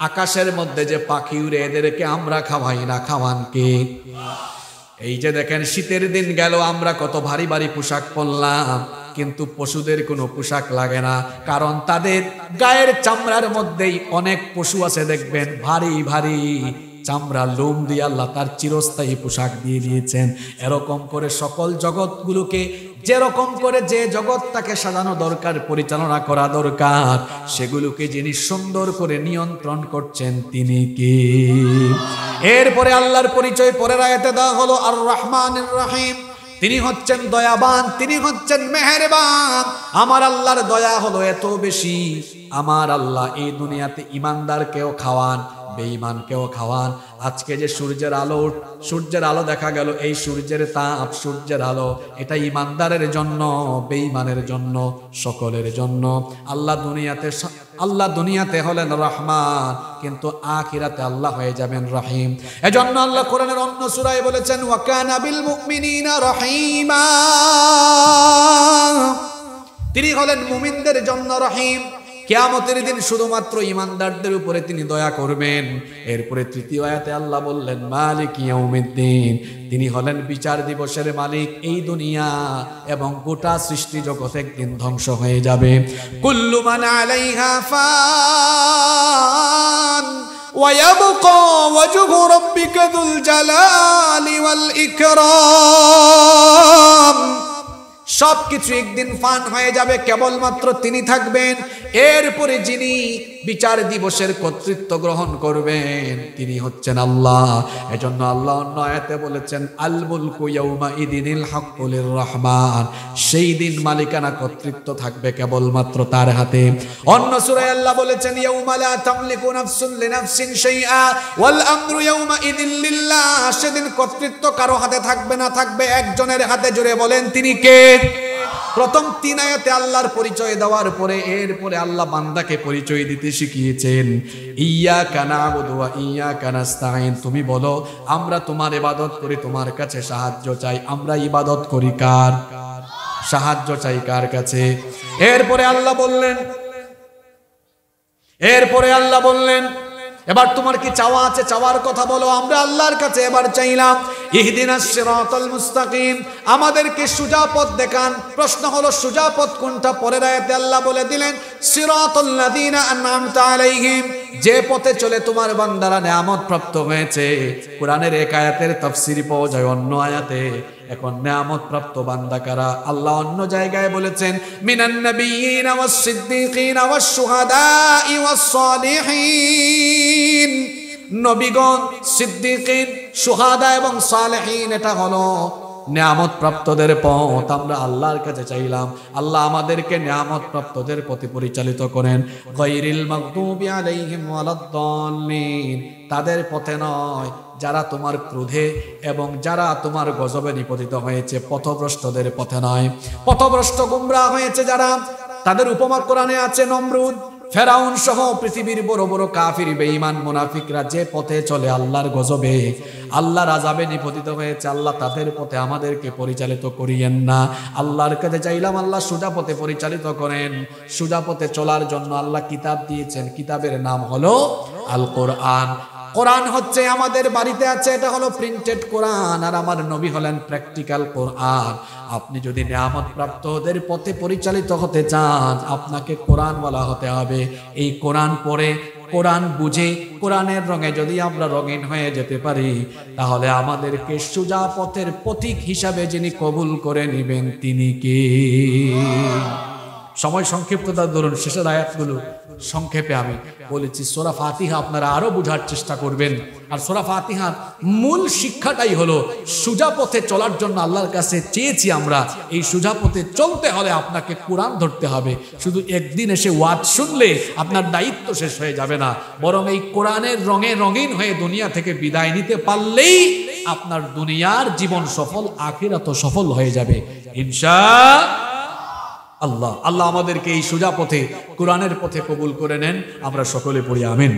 আকাশের মধ্যে যে পাখি উড়ে, এদেরকে আমরা খাওয়াই না, খাওয়ান কে? এই যে দেখেন শীতের দিন গেল, আমরা কত ভারী ভারী পোশাক পরলাম, কিন্তু পশুদের কোনো পোশাক লাগে না, কারণ তাদের গায়ের চামড়ার মধ্যেই অনেক পশু আছে দেখবেন ভারী ভারী চামড়া, লোম দিয়ে আল্লাহ তার চিরস্থায়ী পোশাক দিয়ে দিয়েছেন। এরকম করে সকল জগৎগুলোকে যেরকম করে যে জগৎটাকে সাজানো দরকার, পরিচালনা করা দরকার, সেগুলোকে যিনি সুন্দর করে নিয়ন্ত্রণ করছেন তিনি কে? এরপরে আল্লাহর পরিচয় পরের আয়াতে দেওয়া হলো আর রহমানির রহিম। তিনি হচ্ছেন দয়াবান, তিনি হচ্ছেন মেহেরবান। আমার আল্লাহর দয়া হলো এত বেশি, আমার আল্লাহ এই দুনিয়াতে ইমানদারকেও খাওয়ান, বেঈমানকেও খাওয়ান। আজকে যে সূর্যের আলো দেখা গেল, এই সূর্যের তাপ, সূর্যের আলো, এটা ইমানদারের জন্য, বেঈমানের জন্য, সকলের জন্য। আল্লাহ দুনিয়াতে হলেন রহমান, কিন্তু আখিরাতে আল্লাহ হয়ে যাবেন রহিম। এজন্য আল্লাহ কোরআনের অন্য সূরায় বলেছেন ওয়া কানা বিল মুমিনিনা রহিমা, তিনি হলেন মুমিনদের জন্য রহিম। কিয়ামতের দিন শুধুমাত্র ইমানদারদের উপরে তিনি দয়া করবেন। এরপরে তৃতীয় আয়াতে আল্লাহ বললেন মালিক ইয়াউমিদ্দিন, তিনি হলেন বিচার দিবসের মালিক। এই দুনিয়া এবং গোটা সৃষ্টি জগৎ একদিন ধ্বংস হয়ে যাবে। কুল্লু মান আলাইহা ফান ওয়া ইয়াবকা ওয়াজহু রাব্বিকা যুল জালালি ওয়াল ইকরাম, সবকিছু একদিন ফান হয়ে যাবে, কেবলমাত্র তিনি থাকবেন। এরপরে যিনি বিচার দিবসের কর্তৃত্ব গ্রহণ করবেন তিনি হচ্ছেন আল্লাহ। এজন্য আল্লাহ অন্য আয়াতে বলেছেন আল মুলকু ইয়াউমা ইদিনিল হাক্কু লির রহমান, সেই দিন মালিকানা কর্তৃত্ব থাকবে কেবলমাত্র তার হাতে। অন্য সূরায় আল্লাহ বলেছেন ইয়াউমা লা তামলিকু নাফসুন লিনাফসিন শাইআ ওয়াল আমরু ইয়াউমা ইদিন লিল্লাহ, সেদিন কর্তৃত্ব কারো হাতে থাকবে না, থাকবে একজনের হাতে। জোরে বলেন তিনি কে? প্রথম 3 আয়াতে আল্লাহর পরিচয় দেওয়ার পরে এরপরে আল্লাহ বান্দাকে পরিচয় দিতে শিখিয়েছেন ইয়্যাকা না'বুদু ওয়া ইয়্যাকা নাস্তাঈন, তুমি বলো আমরা তোমার ইবাদত করি, তোমার কাছে সাহায্য চাই। আমরা ইবাদত করি কার? সাহায্য চাই কার কাছে? এরপরে আল্লাহ বললেন এবার তোমার কি চাওয়া আছে? চাওয়ার কথা বলো। আমরা আল্লাহর কাছে এবার চাইলাম ইহদিনাস সিরাতাল মুস্তাকিম, আমাদেরকে সোজা পথ দেখান। প্রশ্ন হলো সোজা পথ কোনটা? পরের আয়াতে আল্লাহ বলে দিলেন সিরাতাল লাযিনা আন'আমতা আলাইহিম, যে পথে চলে তোমার বান্দারা নিয়ামত প্রাপ্ত হয়েছে। কোরআনের এক আয়াতের তাফসীর পাওয়া যায় অন্য আয়াতে। এখন নিয়ামত প্রাপ্ত বান্দা কারা? আল্লাহ অন্য জায়গায় বলেছেন মিনান নাবিয়্যিনা ওয়াস সিদ্দীকিনা ওয়াস শুহাদাই ওয়াস সালিহিন, নবীগণ, সিদ্দীকিন, শুহাদা এবং সালেহিন, এটা হলো নিয়ামত প্রাপ্তদের পথ। আমরা আল্লাহর কাছে চাইলাম আল্লাহ আমাদেরকে নিয়ামত প্রাপ্তদের প্রতি পরিচালিত করেন। গায়রিল মাগদুবি আলাইহিম ওয়ালাদ-দাল্লিন, তাদের পথে নয় যারা তোমার ক্রোধে এবং যারা তোমার গজবে নিপতিত হয়েছে, পথভ্রষ্টদের পথে নয়। পথভ্রষ্ট গুমরাহ হয়েছে যারা, তাদের উপমা কোরআনে আছে নমরুদ, ফেরাউন সহ পৃথিবীর বড় বড় কাফির বেঈমান মুনাফিকরা যে পথে চলে আল্লাহর গজবে, আল্লাহর আযাবে নিপতিত হয়েছে। আল্লাহ তাদের পথে আমাদেরকে পরিচালিত করিয়েন না। আল্লাহর কাছে চাইলাম আল্লাহ সোজা পথে পরিচালিত করেন। সোজা পথে চলার জন্য আল্লাহ কিতাব দিয়েছেন, কিতাবের নাম হলো আল কোরআন। কোরআন হচ্ছে আমাদের বাড়িতে আছে, এটা হলো প্রিন্টেড কোরআন, আর আমার নবী হলেন প্র্যাকটিক্যাল কোরআন। আপনি যদি নিয়ামত প্রাপ্তদের পথে পরিচালিত হতে চান আপনাকে কোরআনওয়ালা হতে হবে। এই কোরআন পড়ে, কোরআন বুঝে, কোরআনের রঙে যদি আমরা রঙিন হয়ে যেতে পারি তাহলে আমাদেরকে সোজা পথের পথিক হিসাবে যিনি কবুল করে নেবেন তিনি কে? সময় সংক্ষিপ্ততার দরুন শেষের আয়াতগুলো সংক্ষেপে আমি বলেছি। সূরা ফাতিহা আপনারা আরো বোঝার চেষ্টা করবেন। আর সূরা ফাতিহার মূল শিক্ষাটাই হলো সোজা পথে চলার জন্য আল্লাহর কাছে চেয়েছি আমরা। এই সোজা পথে চলতে হলে আপনাকে কোরআন ধরতে হবে। শুধু একদিন এসে ওয়াজ শুনলে আপনার দায়িত্ব শেষ হয়ে যাবে না, বরং এই কোরআনের রঙে রঙিন হয়ে দুনিয়া থেকে বিদায় নিতে পারলেই আপনার দুনিয়ার জীবন সফল, আখিরাত সফল হয়ে যাবে ইনশাআল্লাহ। আল্লাহ আমাদেরকে এই সোজা পথে, কোরআনের পথে কবুল করে নেন। আমরা সকলে পড়ি আমিন।